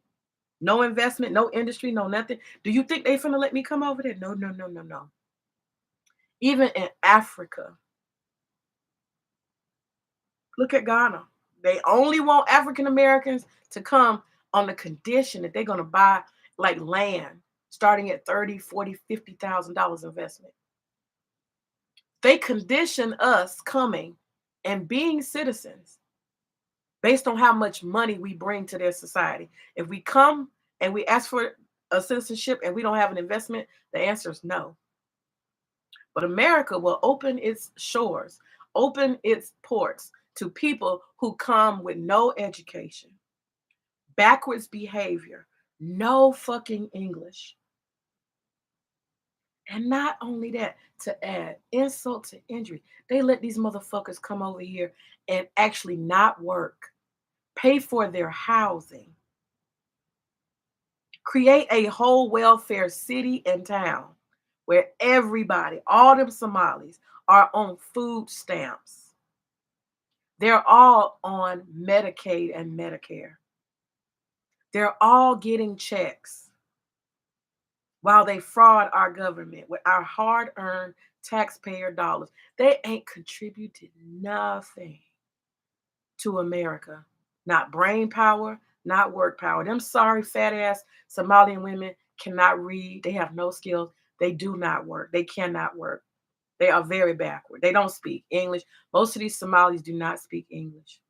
no investment, no industry, no nothing. Do you think they finna let me come over there? No. Even in Africa, look at Ghana. They only want African Americans to come on the condition that they're going to buy like land starting at $30,000, $40,000, $50,000 investment. They condition us coming and being citizens based on how much money we bring to their society. If we come and we ask for a citizenship and we don't have an investment, the answer is no. But America will open its shores, open its ports to people who come with no education, backwards behavior, no fucking English. And not only that, to add insult to injury, they let these motherfuckers come over here and actually not work, pay for their housing, create a whole welfare city and town where everybody, all them Somalis, are on food stamps. They're all on Medicaid and Medicare. They're all getting checks while they fraud our government with our hard-earned taxpayer dollars. They ain't contributed nothing to America. Not brain power, not work power. Them sorry fat-ass Somalian women cannot read. They have no skills. They do not work. They cannot work. They are very backward. They don't speak English. Most of these Somalis do not speak English.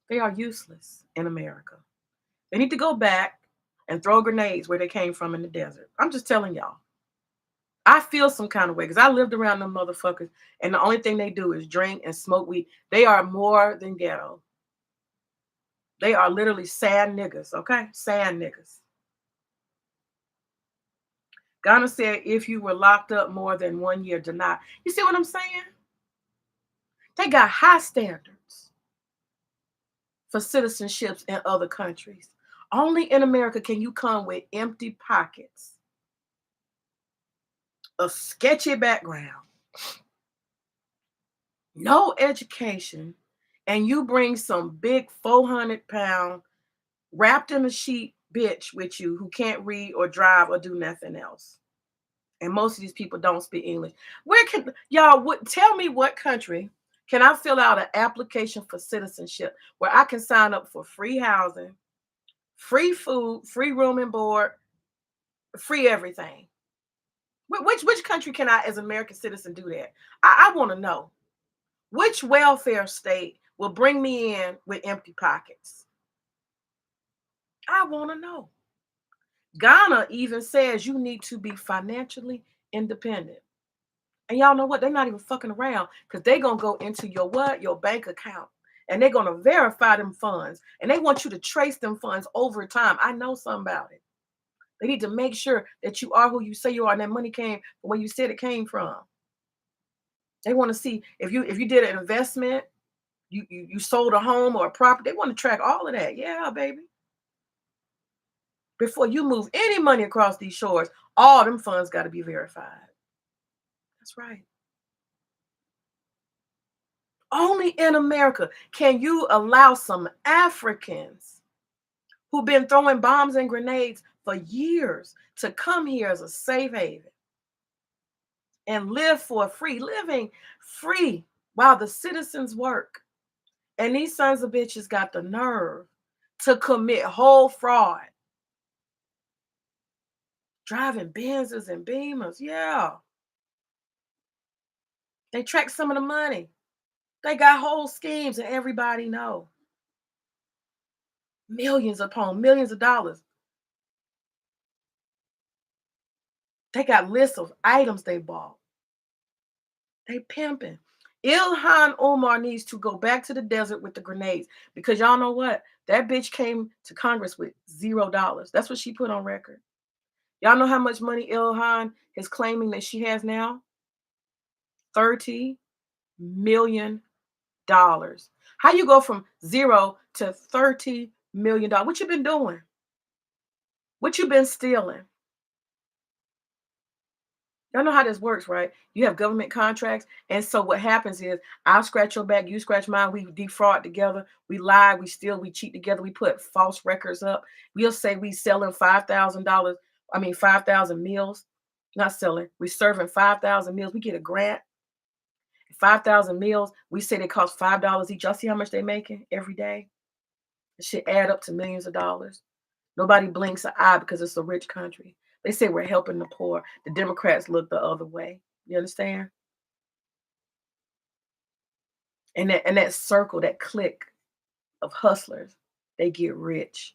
They are useless in America. They need to go back and throw grenades where they came from in the desert. I'm just telling y'all. I feel some kind of way because I lived around them motherfuckers, and the only thing they do is drink and smoke weed. They are more than ghetto. They are literally sad niggas, okay? Sad niggas. Ghana said if you were locked up more than 1 year, deny. You see what I'm saying? They got high standards for citizenships in other countries. Only in America can you come with empty pockets, a sketchy background, no education, and you bring some big 400-pound wrapped in a sheet bitch with you who can't read or drive or do nothing else. And most of these people don't speak English. Where can y'all tell me what country can I fill out an application for citizenship where I can sign up for free housing, free food, free room and board, free everything? Which country can I, as an American citizen, do that? I want to know which welfare state will bring me in with empty pockets. I want to know. Ghana even says you need to be financially independent. And y'all know what? They're not even fucking around because they're going to go into your what? Your bank account. And they're going to verify them funds. And they want you to trace them funds over time. I know something about it. They need to make sure that you are who you say you are and that money came from where you said it came from. They want to see if you did an investment, you sold a home or a property. They want to track all of that. Yeah, baby. Before you move any money across these shores, all them funds got to be verified. That's right. Only in America can you allow some Africans who've been throwing bombs and grenades for years to come here as a safe haven and live for free, living free while the citizens work. And these sons of bitches got the nerve to commit whole fraud. Driving Benzes and Beamers, yeah. They track some of the money. They got whole schemes and everybody know. Millions upon millions of dollars. They got lists of items they bought. They pimping. Ilhan Omar needs to go back to the desert with the grenades because y'all know what? That bitch came to Congress with $0. That's what she put on record. Y'all know how much money Ilhan is claiming that she has now? $30 million. How you go from 0 to $30 million? What you been doing? What you been stealing? Y'all know how this works, right? You have government contracts. And so what happens is I'll scratch your back, you scratch mine. We defraud together. We lie, we steal, we cheat together. We put false records up. We'll say we selling $5,000. 5,000 meals. Not selling. We serving 5,000 meals. We get a grant. 5,000 meals. We say they cost $5 each. Y'all see how much they making every day? It should add up to millions of dollars. Nobody blinks an eye because it's a rich country. They say we're helping the poor. The Democrats look the other way. You understand? And that circle, that clique of hustlers, they get rich.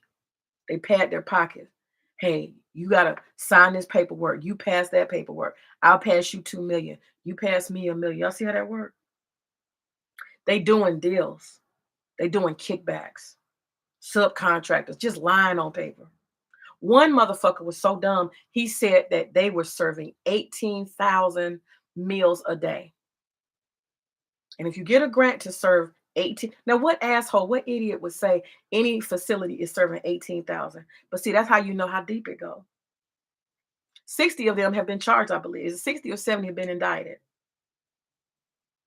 They pad their pockets. Hey, you gotta sign this paperwork. You pass that paperwork. I'll pass you 2 million. You pass me $1 million. Y'all see how that works? They doing deals. They doing kickbacks. Subcontractors, just lying on paper. One motherfucker was so dumb, he said that they were serving 18,000 meals a day. And if you get a grant to serve 18, now what asshole, what idiot would say any facility is serving 18,000? But see, that's how you know how deep it goes. 60 of them have been charged, I believe. Is it 60 or 70 have been indicted?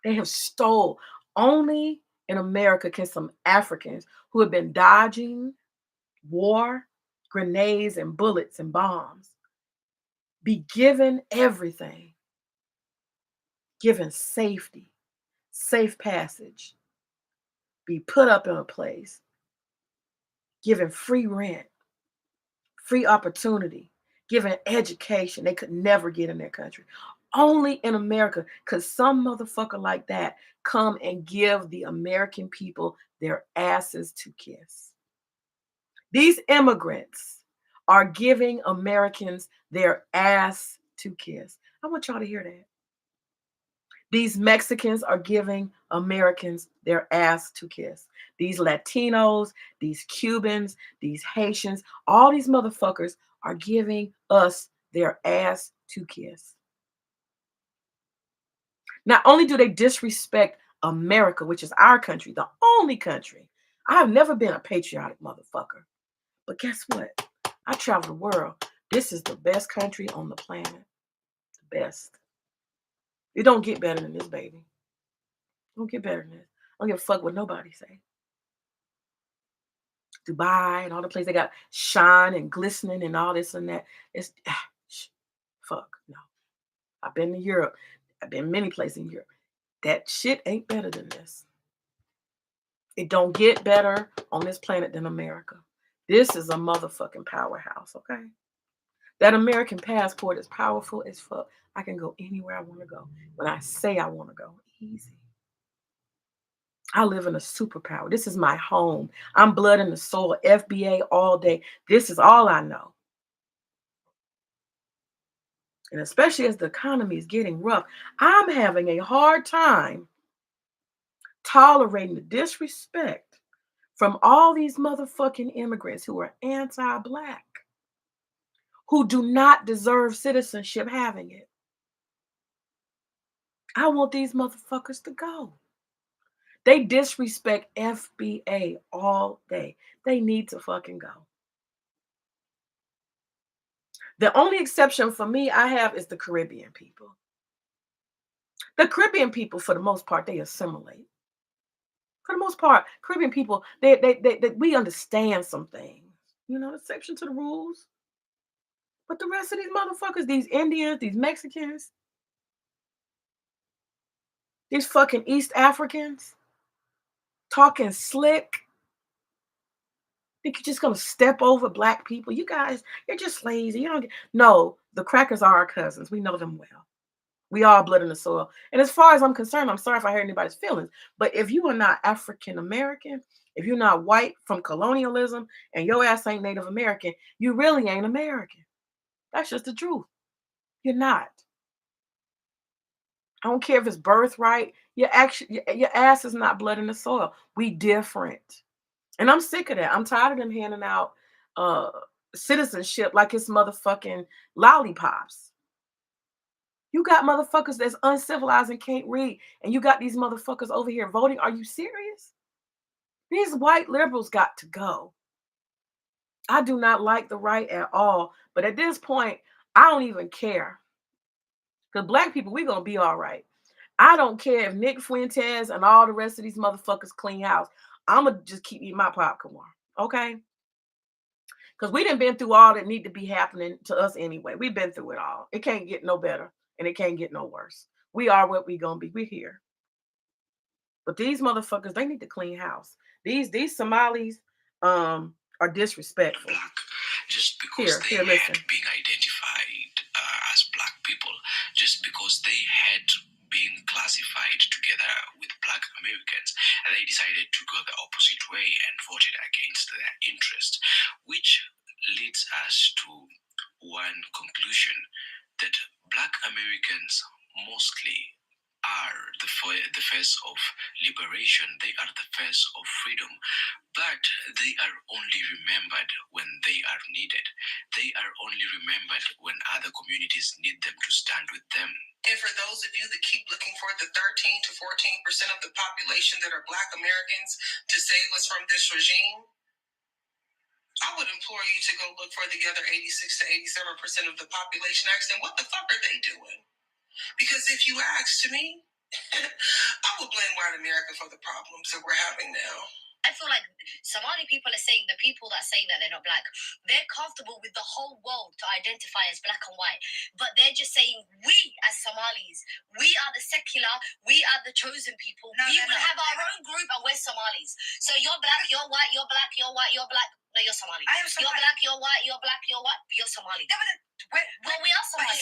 They have stole. Only in America can some Africans who have been dodging war, grenades and bullets and bombs be given everything, given safety, safe passage, be put up in a place, given free rent, free opportunity, given education they could never get in their country. Only in America could some motherfucker like that come and give the American people their asses to kiss. These immigrants are giving Americans their ass to kiss. I want y'all to hear that. These Mexicans are giving Americans their ass to kiss. These Latinos, these Cubans, these Haitians, all these motherfuckers are giving us their ass to kiss. Not only do they disrespect America, which is our country, the only country. I have never been a patriotic motherfucker. But guess what? I travel the world. This is the best country on the planet. The best. It don't get better than this, baby. It don't get better than this. I don't give a fuck what nobody say. Dubai and all the places they got shine and glistening and all this and that. It's fuck no. I've been to Europe. I've been many places in Europe. That shit ain't better than this. It don't get better on this planet than America. This is a motherfucking powerhouse, okay? That American passport is powerful as fuck. I can go anywhere I want to go. When I say I want to go, easy. I live in a superpower. This is my home. I'm blood in the soil, FBA all day. This is all I know. And especially as the economy is getting rough, I'm having a hard time tolerating the disrespect from all these motherfucking immigrants who are anti-Black, who do not deserve citizenship having it. I want these motherfuckers to go. They disrespect FBA all day. They need to fucking go. The only exception for me I have is the Caribbean people. The Caribbean people, for the most part, they assimilate. For the most part, Caribbean people, we understand some things. You know, exception to the rules. But the rest of these motherfuckers, these Indians, these Mexicans, these fucking East Africans, talking slick. Think you're just gonna step over Black people? You guys, you're just lazy. You don't get. No, the crackers are our cousins. We know them well. We all blood in the soil. And as far as I'm concerned, I'm sorry if I hurt anybody's feelings, but if you are not African American, if you're not white from colonialism, and your ass ain't Native American, you really ain't American. That's just the truth. You're not. I don't care if it's birthright. Your ass is not blood in the soil. We different. And I'm sick of that. I'm tired of them handing out citizenship like it's motherfucking lollipops. You got motherfuckers that's uncivilized and can't read, and you got these motherfuckers over here voting. Are you serious? These white liberals got to go. I do not like the right at all. But at this point, I don't even care. Because Black people, we're going to be all right. I don't care if Nick Fuentes and all the rest of these motherfuckers clean house. I'm going to just keep eating my popcorn. Okay? Because we done been through all that need to be happening to us anyway. We've been through it all. It can't get no better. And it can't get no worse. We are what we gonna be. We're here. But these motherfuckers, they need to clean house. These Somalis are disrespectful. Black, just because they had been identified as Black people, just because they had been classified together with Black Americans, and they decided to go the opposite way and voted against their interests, which leads us to one conclusion, that Black Americans mostly are the face of liberation. They are the face of freedom, but they are only remembered when they are needed. They are only remembered when other communities need them to stand with them. And for those of you that keep looking for the 13 to 14% of the population that are Black Americans to save us from this regime, I would implore you to go look for the other 86 to 87% of the population. Ask them, what the fuck are they doing? Because if you ask to me, I would blame white America for the problems that we're having now. I feel like Somali people are saying, the people that say that they're not Black, they're comfortable with the whole world to identify as Black and white. But they're just saying, we as Somalis, we are the secular, we are the chosen people. We will have our own group and we're Somalis. So you're Black, you're white, you're Black, you're white, you're Black. No, you're Somali. I am Somali. You're Black, you're white, you're Black, you're white, you're Somali. No, but we are Somali.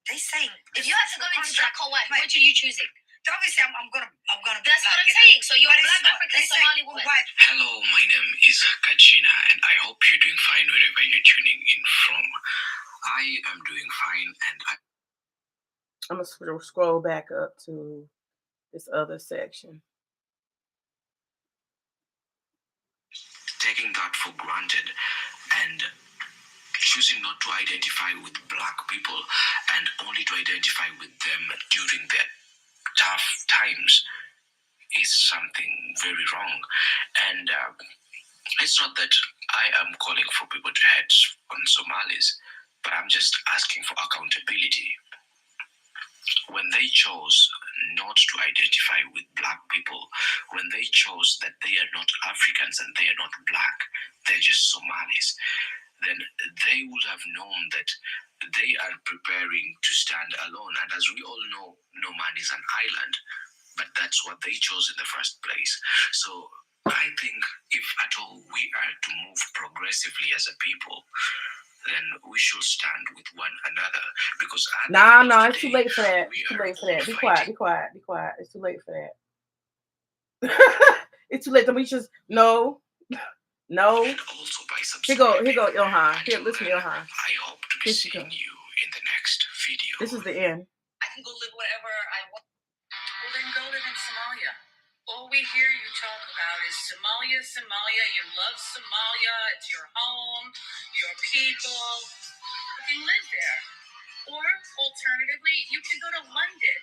They're saying, if you had to go into Black or white, which are you choosing? Obviously, I'm gonna. That's what I'm saying. So you're a Black African Somali woman. Hello, my name is Kachina, and I hope you're doing fine wherever you're tuning in from. I am doing fine, and I'm gonna scroll back up to this other section. Taking that for granted and choosing not to identify with black people and only to identify with them during their tough times is something very wrong. And it's not that I am calling for people to hate on Somalis, but I'm just asking for accountability. When they chose not to identify with black people, when they chose that they are not Africans and they are not black, they're just Somalis, then they would have known that they are preparing to stand alone. And as we all know, no man is an island, but that's what they chose in the first place. So I think if at all we are to move progressively as a people, then we should stand with one another, because no, it's too late for that. It's too late for that. Be quiet, be quiet, be quiet. It's too late for that. It's too late. We just no. Here go, Ilhan. Here, listen, Ilhan. I hope to be seeing you in the next video. This is the end. I can go live wherever I want. Well, then go live in Somalia. All we hear you talk about is Somalia, Somalia. You love Somalia. It's your home, your people. You can live there. Or, alternatively, you can go to London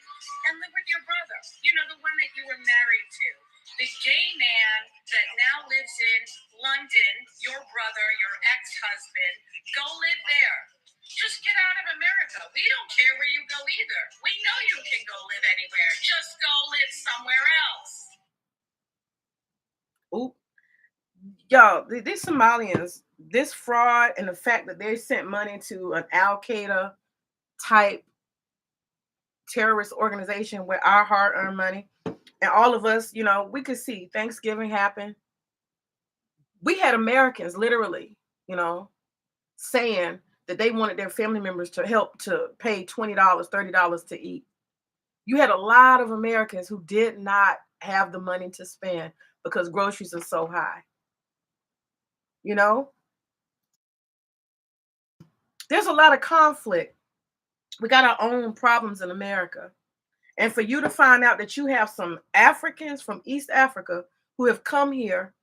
and live with your brother. You know, the one that you were married to. The gay man that now lives in London, your brother, your ex-husband. Go live there. Just get out of America. We don't care where you go either. We know you can go live anywhere. Just go live somewhere else. Oop. Y'all, these Somalians, this fraud and the fact that they sent money to an Al-Qaeda type terrorist organization with our hard-earned money, and all of us, you know, we could see Thanksgiving happen. We had Americans literally, you know, saying that they wanted their family members to help to pay $20, $30 to eat. You had a lot of Americans who did not have the money to spend because groceries are so high. You know, there's a lot of conflict. We got our own problems in America. And for you to find out that you have some Africans from East Africa who have come here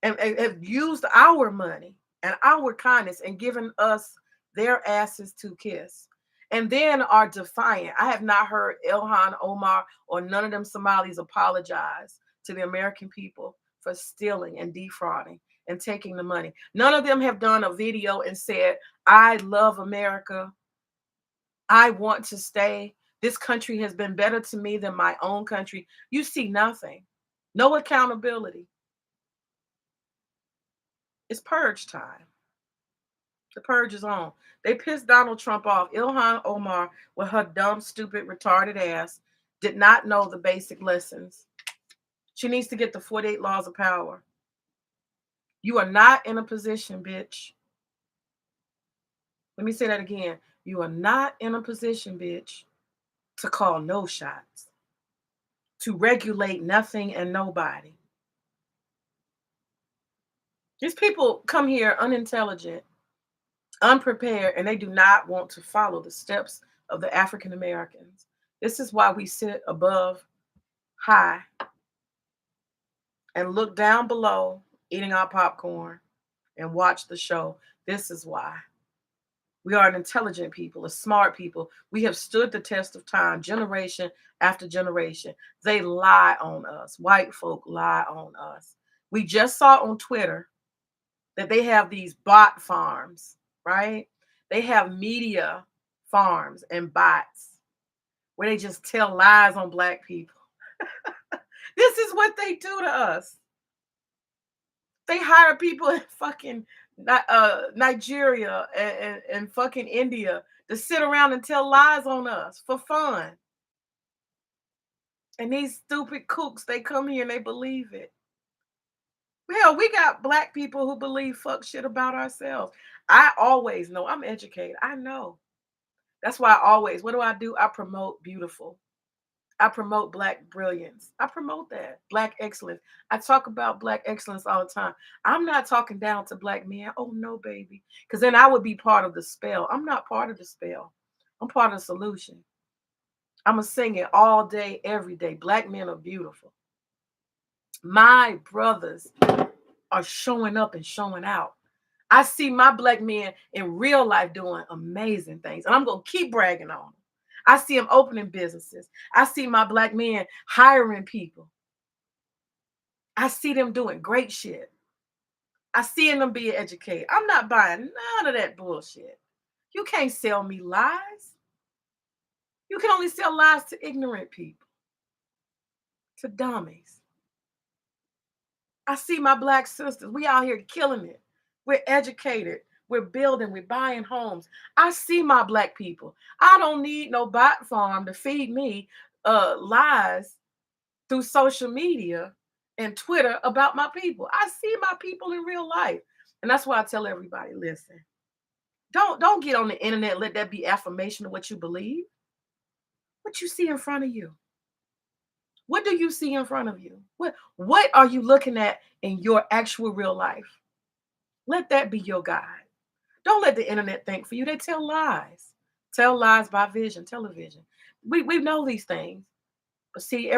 and have used our money and our kindness and given us their asses to kiss, and then are defiant. I have not heard Ilhan Omar or none of them Somalis apologize to the American people for stealing and defrauding and taking the money. None of them have done a video and said, I love America. I want to stay. This country has been better to me than my own country. You see nothing. No accountability. It's purge time. The purge is on. They pissed Donald Trump off. Ilhan Omar, with her dumb, stupid, retarded ass, did not know the basic lessons. She needs to get the 48 laws of power. You are not in a position, bitch. Let me say that again. You are not in a position, bitch, to call no shots, to regulate nothing and nobody. These people come here unintelligent, unprepared, and they do not want to follow the steps of the African Americans. This is why we sit above high and look down below, eating our popcorn and watch the show. This is why. We are an intelligent people, a smart people. We have stood the test of time, generation after generation. They lie on us. White folk lie on us. We just saw on Twitter that they have these bot farms, right? They have media farms and bots where they just tell lies on Black people. This is what they do to us. They hire people in fucking Nigeria and fucking India to sit around and tell lies on us for fun. And these stupid kooks, they come here and they believe it. Hell, we got Black people who believe fuck shit about ourselves. I always know. I'm educated. I know. That's why what do? I promote beautiful. I promote Black brilliance. I promote that. Black excellence. I talk about Black excellence all the time. I'm not talking down to Black men. Oh, no, baby. Because then I would be part of the spell. I'm not part of the spell. I'm part of the solution. I'm going to sing it all day, every day. Black men are beautiful. My brothers are showing up and showing out. I see my black men in real life doing amazing things, and I'm going to keep bragging on them. I see them opening businesses. I see my black men hiring people. I see them doing great shit. I see them being educated. I'm not buying none of that bullshit. You can't sell me lies. You can only sell lies to ignorant people, to dummies. I see my black sisters. We out here killing it. We're educated. We're building. We're buying homes. I see my black people. I don't need no bot farm to feed me lies through social media and Twitter about my people. I see my people in real life. And that's why I tell everybody, listen, don't get on the internet, let that be affirmation of what you believe. What you see in front of you. What do you see in front of you? What are you looking at in your actual real life? Let that be your guide. Don't let the internet think for you. They tell lies. Tell lies by vision, television. We know these things. But see,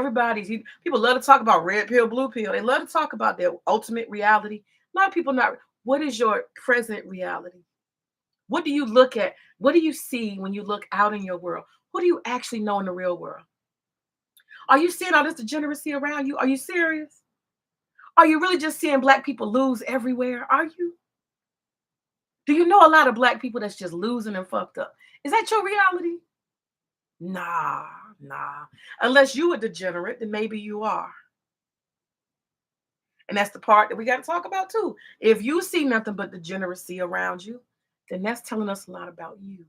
people love to talk about red pill, blue pill. They love to talk about their ultimate reality. A lot of people not. What is your present reality? What do you look at? What do you see when you look out in your world? Who do you actually know in the real world? Are you seeing all this degeneracy around you? Are you serious? Are you really just seeing black people lose everywhere? Are you? Do you know a lot of black people that's just losing and fucked up? Is that your reality? Nah. Unless you a degenerate, then maybe you are. And that's the part that we got to talk about too. If you see nothing but degeneracy around you, then that's telling us a lot about you.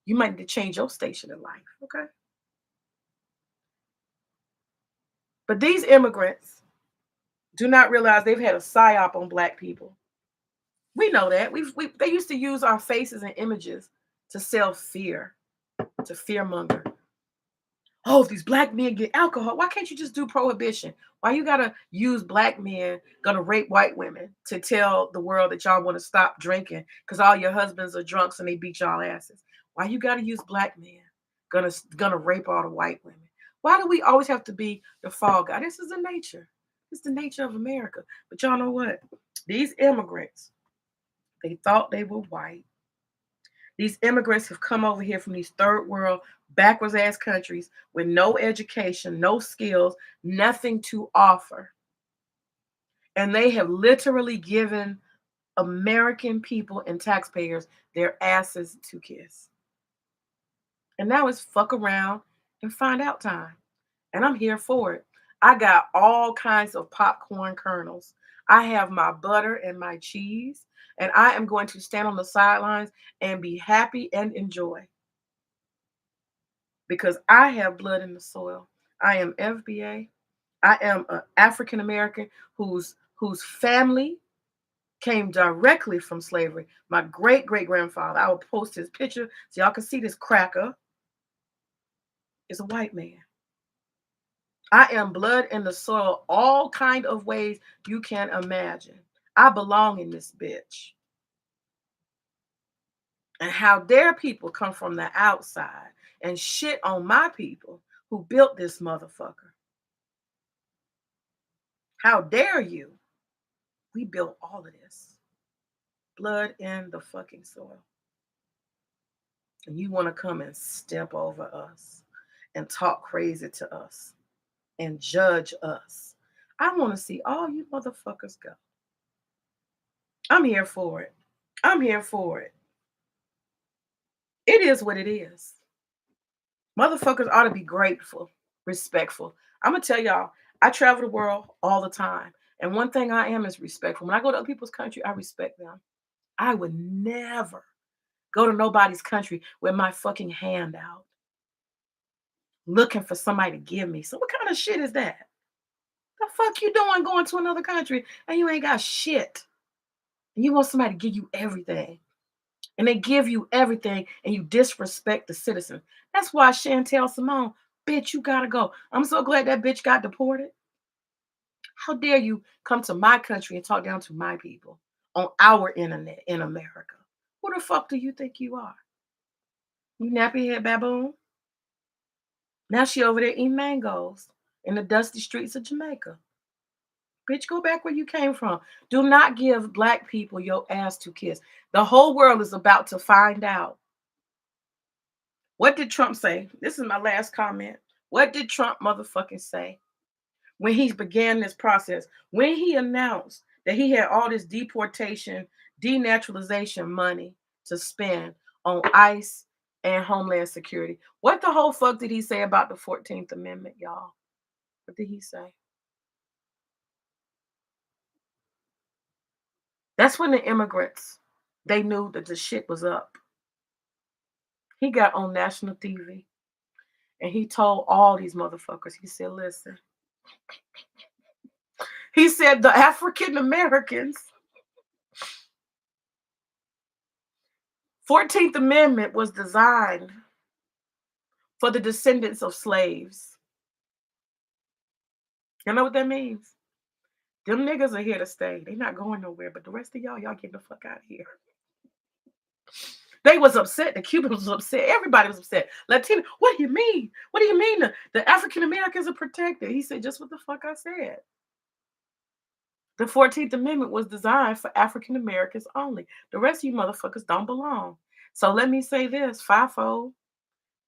You might need to change your station in life, okay? But these immigrants do not realize they've had a psyop on black people. We know that. They used to use our faces and images to sell fear, to fearmonger. Oh, if these black men get alcohol, why can't you just do prohibition? Why you gotta use black men gonna rape white women to tell the world that y'all want to stop drinking because all your husbands are drunks and they beat y'all asses? Why you gotta use black men gonna rape all the white women? Why do we always have to be the fall guy? This is the nature. It's the nature of America. But y'all know what? These immigrants, they thought they were white. These immigrants have come over here from these third world, backwards ass countries with no education, no skills, nothing to offer. And they have literally given American people and taxpayers their asses to kiss. And now it's fuck around and find out time. And I'm here for it. I got all kinds of popcorn kernels. I have my butter and my cheese, and I am going to stand on the sidelines and be happy and enjoy. Because I have blood in the soil. I am FBA. I am an African American whose family came directly from slavery. My great grandfather, I will post his picture so y'all can see this cracker, is a white man. I am blood in the soil, all kind of ways you can imagine. I belong in this bitch. And how dare people come from the outside and shit on my people who built this motherfucker? How dare you? We built all of this. Blood in the fucking soil. And you want to come and step over us and talk crazy to us and judge us. I want to see all you motherfuckers go. I'm here for it. I'm here for it. It is what it is. Motherfuckers ought to be grateful, respectful. I'm going to tell y'all, I travel the world all the time. And one thing I am is respectful. When I go to other people's country, I respect them. I would never go to nobody's country with my fucking hand out, looking for somebody to give me. So what kind of shit is that? The fuck you doing going to another country and you ain't got shit? And you want somebody to give you everything. And they give you everything and you disrespect the citizen. That's why Chantel Simone, bitch, you gotta go. I'm so glad that bitch got deported. How dare you come to my country and talk down to my people on our internet in America? Who the fuck do you think you are? You nappy head baboon? Now she over there eating mangoes in the dusty streets of Jamaica. Bitch, go back where you came from. Do not give black people your ass to kiss. The whole world is about to find out. What did Trump say? This is my last comment. What did Trump motherfucking say when he began this process? When he announced that he had all this deportation, denaturalization money to spend on ICE and Homeland Security. What the whole fuck did he say about the 14th Amendment, y'all? What did he say? That's when the immigrants, they knew that the shit was up. He got on national TV and he told all these motherfuckers, he said, listen, he said the African Americans, 14th Amendment was designed for the descendants of slaves. You know what that means? Them niggas are here to stay. They not going nowhere, but the rest of y'all getting the fuck out of here. They was upset. The Cubans was upset. Everybody was upset. Latino, what do you mean? What do you mean the African Americans are protected? He said, just what the fuck I said. The 14th Amendment was designed for African Americans only. The rest of you motherfuckers don't belong. So let me say this, FIFO,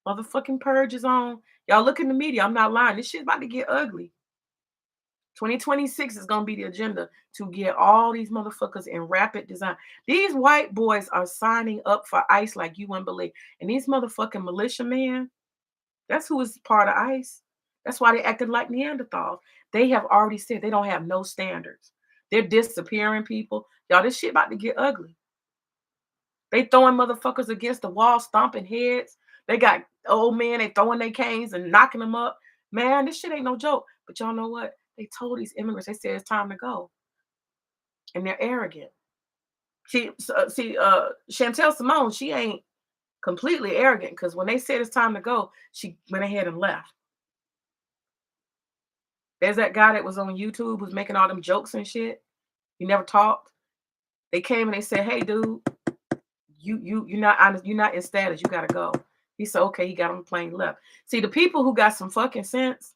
motherfucking purge is on. Y'all look in the media. I'm not lying. This shit's about to get ugly. 2026 is going to be the agenda to get all these motherfuckers in rapid design. These white boys are signing up for ICE like you wouldn't believe. And these motherfucking militiamen, that's who is part of ICE. That's why they acted like Neanderthals. They have already said they don't have no standards. They're disappearing people. Y'all, this shit about to get ugly. They throwing motherfuckers against the wall, stomping heads. They got old men, they throwing their canes and knocking them up. Man, this shit ain't no joke. But y'all know what? They told these immigrants, they said it's time to go. And they're arrogant. Chantel Simone, she ain't completely arrogant because when they said it's time to go, she went ahead and left. There's that guy that was on YouTube who's making all them jokes and shit. He never talked. They came and they said, hey, dude, you're not honest, you're not in status, you gotta go. He said, okay, he got on the plane, left. See, the people who got some fucking sense,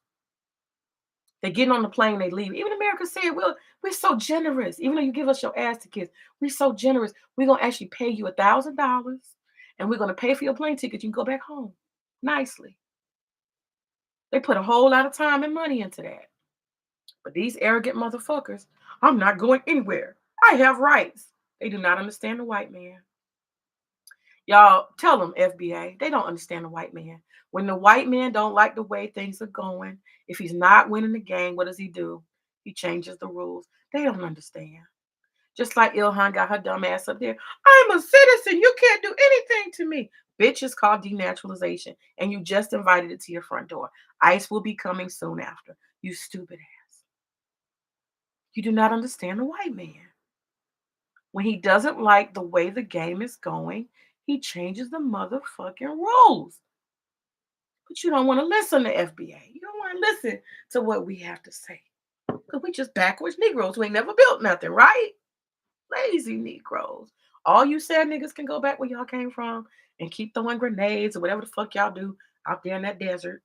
they get on the plane, they leave. Even America said, we're so generous. Even though you give us your ass to kiss, we're so generous. We're going to actually pay you $1,000 and we're going to pay for your plane ticket. You can go back home nicely. They put a whole lot of time and money into that. But these arrogant motherfuckers, I'm not going anywhere. I have rights. They do not understand the white man. Y'all, tell them, FBA, they don't understand the white man. When the white man don't like the way things are going, if he's not winning the game, what does he do? He changes the rules. They don't understand. Just like Ilhan got her dumb ass up there. I'm a citizen. You can't do anything to me. Bitch, is called denaturalization, and you just invited it to your front door. ICE will be coming soon after. You stupid ass. You do not understand the white man. When he doesn't like the way the game is going, he changes the motherfucking rules. But you don't want to listen to FBA. You don't want to listen to what we have to say. Because we just backwards Negroes who ain't never built nothing, right? Lazy Negroes. All you sad niggas can go back where y'all came from and keep throwing grenades or whatever the fuck y'all do out there in that desert.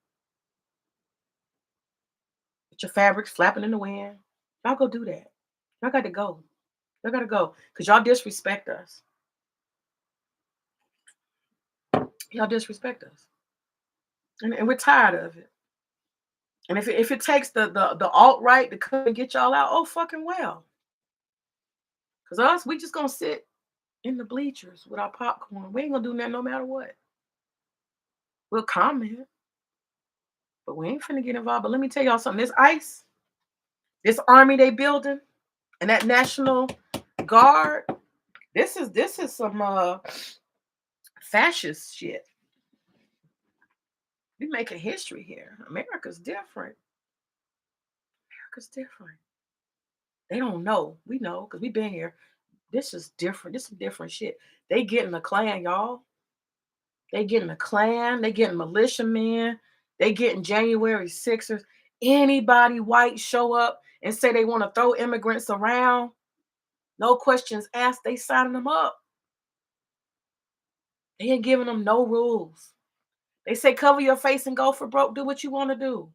With your fabrics flapping in the wind. Y'all go do that. Y'all got to go. Y'all got to go. Because y'all disrespect us. Y'all disrespect us. And we're tired of it. And if it takes the alt-right to come and get y'all out, oh, fucking well. Because us, we just going to sit in the bleachers with our popcorn. We ain't going to do nothing no matter what. We'll comment. But we ain't finna get involved. But let me tell y'all something. This ICE, this army they building, and that National Guard, this is some fascist shit. We making history here. America's different. America's different. They don't know. We know because we've been here. This is different. This is different shit. They getting a Klan, y'all. They getting a Klan. They getting militiamen. They getting January 6ers. Anybody white show up and say they want to throw immigrants around, no questions asked, they signing them up. They ain't giving them no rules. They say cover your face and go for broke. Do what you want to do.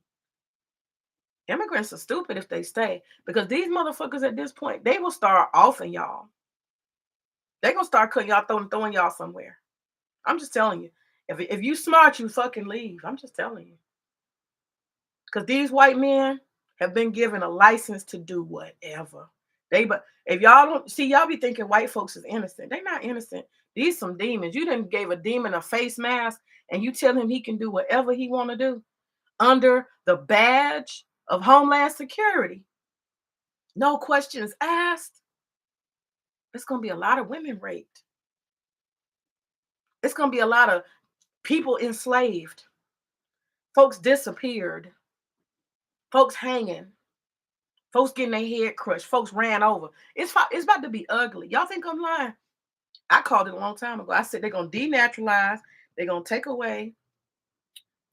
Immigrants are stupid if they stay, because these motherfuckers at this point, they will start offing y'all. They gonna start cutting y'all, throwing y'all somewhere. I'm just telling you. If you smart, you fucking leave. I'm just telling you. Because these white men have been given a license to do whatever. But if y'all don't see, y'all be thinking white folks is innocent. They not innocent. These some demons. You done gave a demon a face mask and you tell him he can do whatever he want to do under the badge of Homeland Security. No questions asked. It's gonna be a lot of women raped. It's gonna be a lot of people enslaved. Folks disappeared. Folks hanging. Folks getting their head crushed. Folks ran over. It's about to be ugly. Y'all think I'm lying? I called it a long time ago. I said they're going to denaturalize. They're going to take away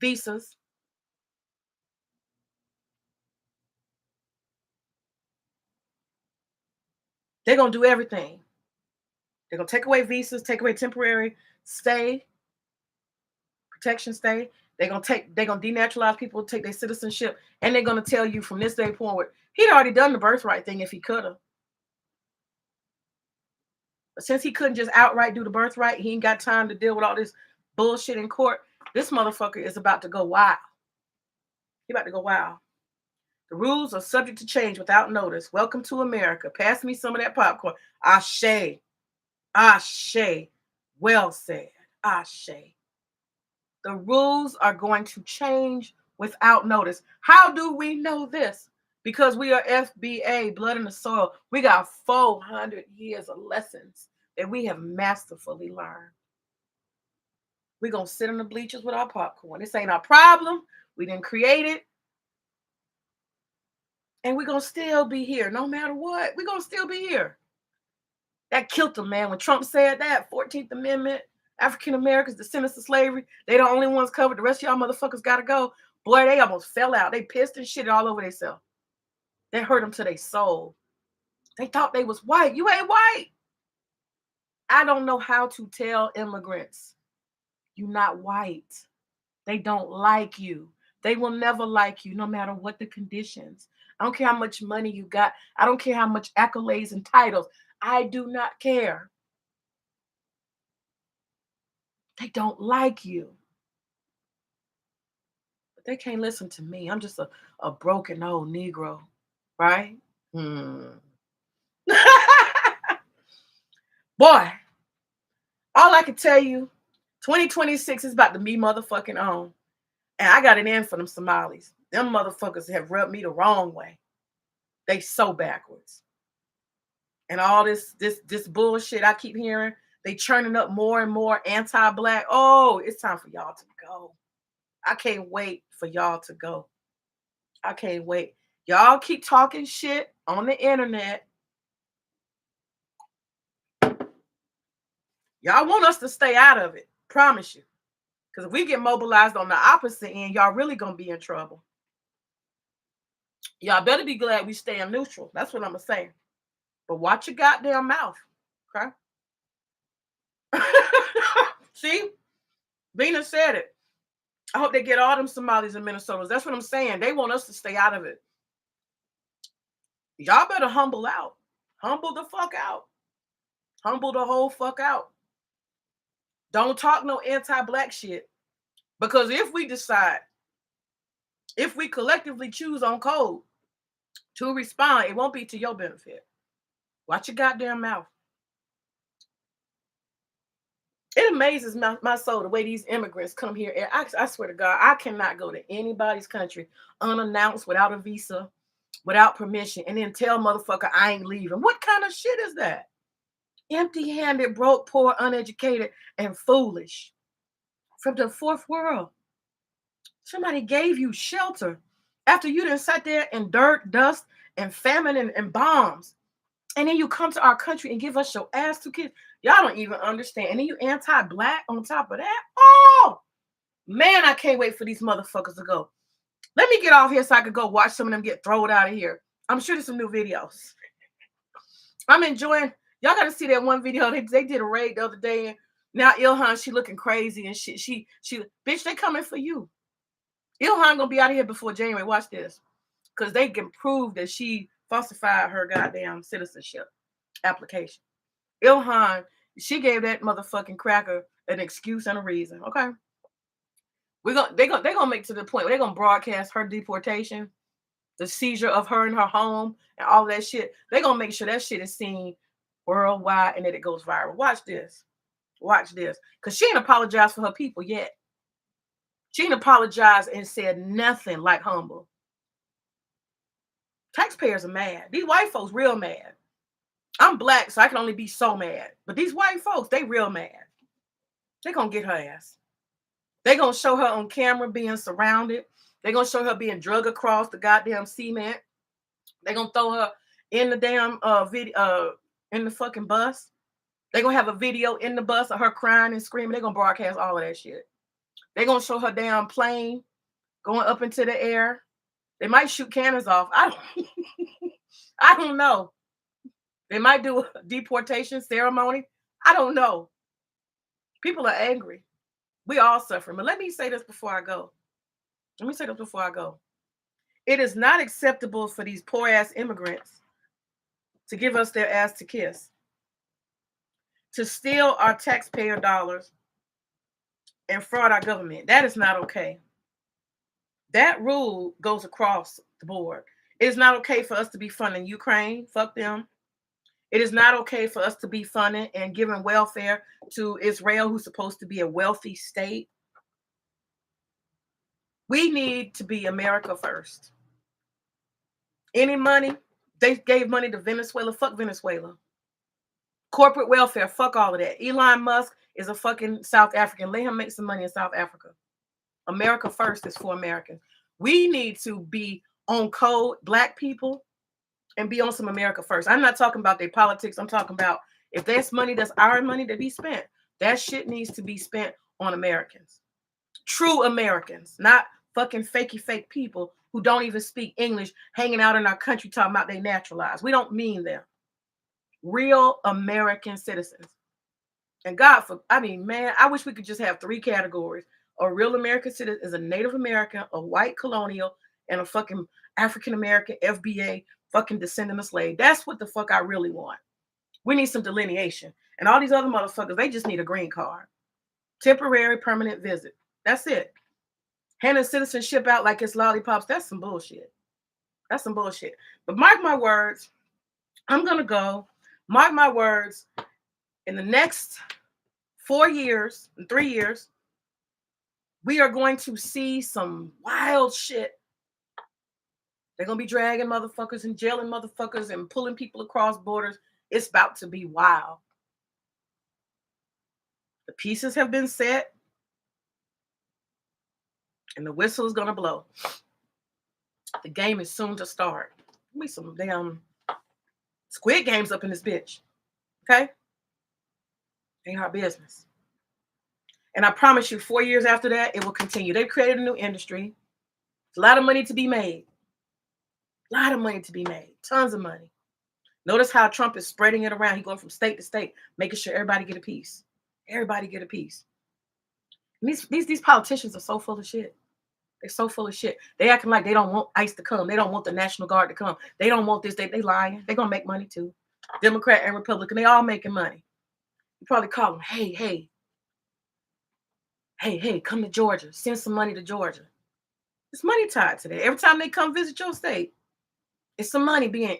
visas. They're going to do everything. They're going to take away visas, take away temporary stay, protection stay. They're going to denaturalize people, take their citizenship, and they're going to tell you from this day forward, he'd already done the birthright thing if he could have. But since he couldn't just outright do the birthright, he ain't got time to deal with all this bullshit in court. This motherfucker is about to go wild. He about to go wild. The rules are subject to change without notice. Welcome to America. Pass me some of that popcorn. Ashe. Ashe. Well said. Ashe. The rules are going to change without notice. How do we know this? Because we are FBA, blood in the soil. We got 400 years of lessons that we have masterfully learned. We're going to sit on the bleachers with our popcorn. This ain't our problem. We didn't create it. And we're going to still be here no matter what. We're going to still be here. That killed them, man. When Trump said that, 14th Amendment, African Americans, descendants of slavery, they the only ones covered. The rest of y'all motherfuckers got to go. Boy, they almost fell out. They pissed and shit all over themselves. That hurt them to their soul. They thought they was white. You ain't white. I don't know how to tell immigrants, you're not white. They don't like you. They will never like you no matter what the conditions. I don't care how much money you got. I don't care how much accolades and titles. I do not care. They don't like you. But they can't listen to me. I'm just a broken old Negro, right? Boy, all I can tell you, 2026 is about to be motherfucking on. And I got an end for them Somalis. Them motherfuckers have rubbed me the wrong way. They so backwards. And all this bullshit I keep hearing, they churning up more and more anti-black. Oh, it's time for y'all to go. I can't wait for y'all to go. I can't wait. Y'all keep talking shit on the internet. Y'all want us to stay out of it. Promise you. Because if we get mobilized on the opposite end, y'all really going to be in trouble. Y'all better be glad we stay in neutral. That's what I'm going to say. But watch your goddamn mouth. Okay? See? Venus said it. I hope they get all them Somalis and Minnesotans. That's what I'm saying. They want us to stay out of it. Y'all better humble out. Humble the fuck out. Humble the whole fuck out. Don't talk no anti-black shit. Because if we decide, if we collectively choose on code to respond, it won't be to your benefit. Watch your goddamn mouth. It amazes my soul the way these immigrants come here. And I swear to God, I cannot go to anybody's country unannounced, without a visa, without permission, and then tell motherfucker I ain't leaving. What kind of shit is that? Empty-handed, broke, poor, uneducated, and foolish. From the fourth world. Somebody gave you shelter after you done sat there in dirt, dust, and famine and bombs. And then you come to our country and give us your ass to kids. Y'all don't even understand. And then you anti-black on top of that. Oh, man, I can't wait for these motherfuckers to go. Let me get off here so I could go watch some of them get thrown out of here. I'm sure there's some new videos. I'm enjoying. Y'all got to see that one video. They did a raid the other day. And Now Ilhan, she looking crazy and shit. She bitch, they coming for you. Ilhan gonna be out of here before January. Watch this. Because they can prove that she falsified her goddamn citizenship application. Ilhan, she gave that motherfucking cracker an excuse and a reason. Okay. They're gonna make to the point where they're gonna broadcast her deportation, the seizure of her in her home, and all that shit. They're gonna make sure that shit is seen worldwide and that it goes viral. Watch this. Watch this. Because she ain't apologized for her people yet. She ain't apologized and said nothing like humble. Taxpayers are mad. These white folks real mad. I'm black, so I can only be so mad. But these white folks, they real mad. They gonna get her ass. They gonna show her on camera being surrounded. They gonna show her being drugged across the goddamn cement. They gonna throw her in the damn video in the fucking bus. They gonna have a video in the bus of her crying and screaming. They gonna broadcast all of that shit. They gonna show her damn plane going up into the air. They might shoot cannons off. I don't know. They might do a deportation ceremony. I don't know. People are angry. We all suffering. But let me say this before I go. It is not acceptable for these poor ass immigrants to give us their ass to kiss, to steal our taxpayer dollars and fraud our government. That is not okay. That rule goes across the board. It is not okay for us to be funding Ukraine. Fuck them. It is not okay for us to be funding and giving welfare to Israel, who's supposed to be a wealthy state. We need to be America first. Any money, they gave money to Venezuela. Fuck Venezuela. Corporate welfare, fuck all of that. Elon Musk is a fucking South African. Let him make some money in South Africa. America first is for Americans. We need to be on code, black people, and be on some America first. I'm not talking about their politics. I'm talking about if there's money that's our money to be spent, that shit needs to be spent on Americans. True Americans, not fucking fakey fake people who don't even speak English, hanging out in our country talking about they naturalized. We don't mean them. Real American citizens. And man, I wish we could just have 3 categories. A real American citizen is a Native American, a white colonial, and a fucking African American FBA fucking descendant of slave. That's what the fuck I really want. We need some delineation. And all these other motherfuckers, they just need a green card. Temporary, permanent visit. That's it. Handing citizenship out like it's lollipops, that's some bullshit. That's some bullshit. But mark my words, I'm going to go. Mark my words, in the next 4 years, and 3 years, we are going to see some wild shit. They're going to be dragging motherfuckers and jailing motherfuckers and pulling people across borders. It's about to be wild. The pieces have been set. And the whistle is going to blow. The game is soon to start. There'll be some damn Squid Games up in this bitch. Okay? Ain't our business. And I promise you, 4 years after that, it will continue. They've created a new industry. A lot of money to be made. A lot of money to be made. Tons of money. Notice how Trump is spreading it around. He's going from state to state, making sure everybody get a piece. Everybody get a piece. And these politicians are so full of shit. They're so full of shit. They acting like they don't want ICE to come. They don't want the National Guard to come. They don't want this. They lying. They're going to make money too. Democrat and Republican, they all making money. You probably call them, hey, come to Georgia. Send some money to Georgia. There's money tied to that. Every time they come visit your state, it's some money being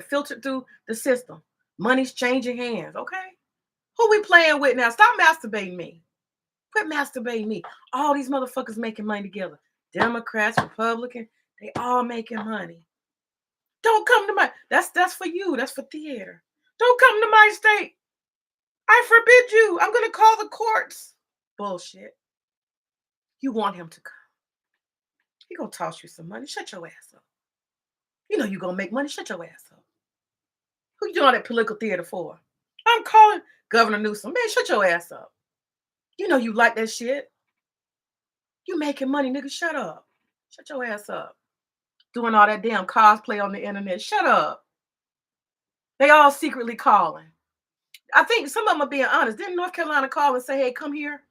filtered through the system. Money's changing hands, okay? Who we playing with now? Stop masturbating me. Quit masturbating me. All these motherfuckers making money together. Democrats, Republicans, they all making money. Don't come to my, that's for you. That's for theater. Don't come to my state. I forbid you. I'm going to call the courts. Bullshit. You want him to come. He going to toss you some money. Shut your ass up. You know you going to make money. Shut your ass up. Who you doing all that political theater for? I'm calling Governor Newsom. Man, shut your ass up. You know you like that shit. You making money, nigga. Shut up. Shut your ass up. Doing all that damn cosplay on the internet. Shut up. They all secretly calling. I think some of them are being honest. Didn't North Carolina call and say, hey, come here?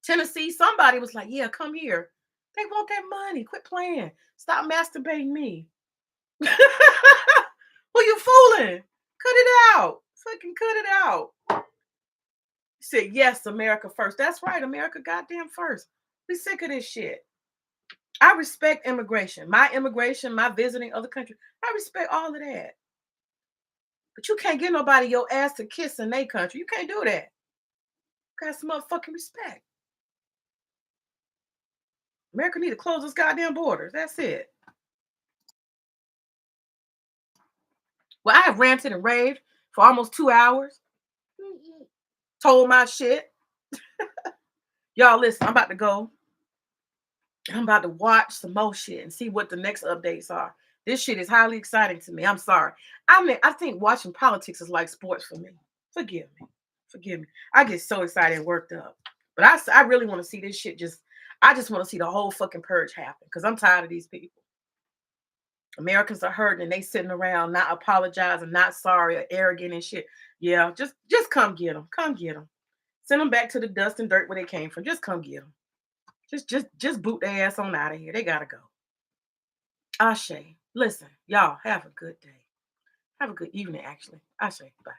Tennessee, somebody was like, yeah, come here. They want that money. Quit playing. Stop masturbating me. Who you fooling? Cut it out. Fucking cut it out. He said, yes, America first. That's right, America goddamn first. We sick of this shit. I respect immigration, my visiting other countries. I respect all of that. But you can't get nobody your ass to kiss in their country. You can't do that. Got some motherfucking respect. America need to close those goddamn borders. That's it. Well, I have ranted and raved for almost 2 hours. Told my shit. Y'all listen, I'm about to go. I'm about to watch some more shit and see what the next updates are. This shit is highly exciting to me. I'm sorry. I mean, I think watching politics is like sports for me. Forgive me. Forgive me. I get so excited and worked up. But I really want to see this shit I just want to see the whole fucking purge happen because I'm tired of these people. Americans are hurting and they sitting around not apologizing, not sorry or arrogant and shit. Yeah, just come get them. Come get them. Send them back to the dust and dirt where they came from. Just come get them. Just boot their ass on out of here. They gotta go. Ashe. Listen, y'all have a good day. Have a good evening, actually. Ashe. Bye.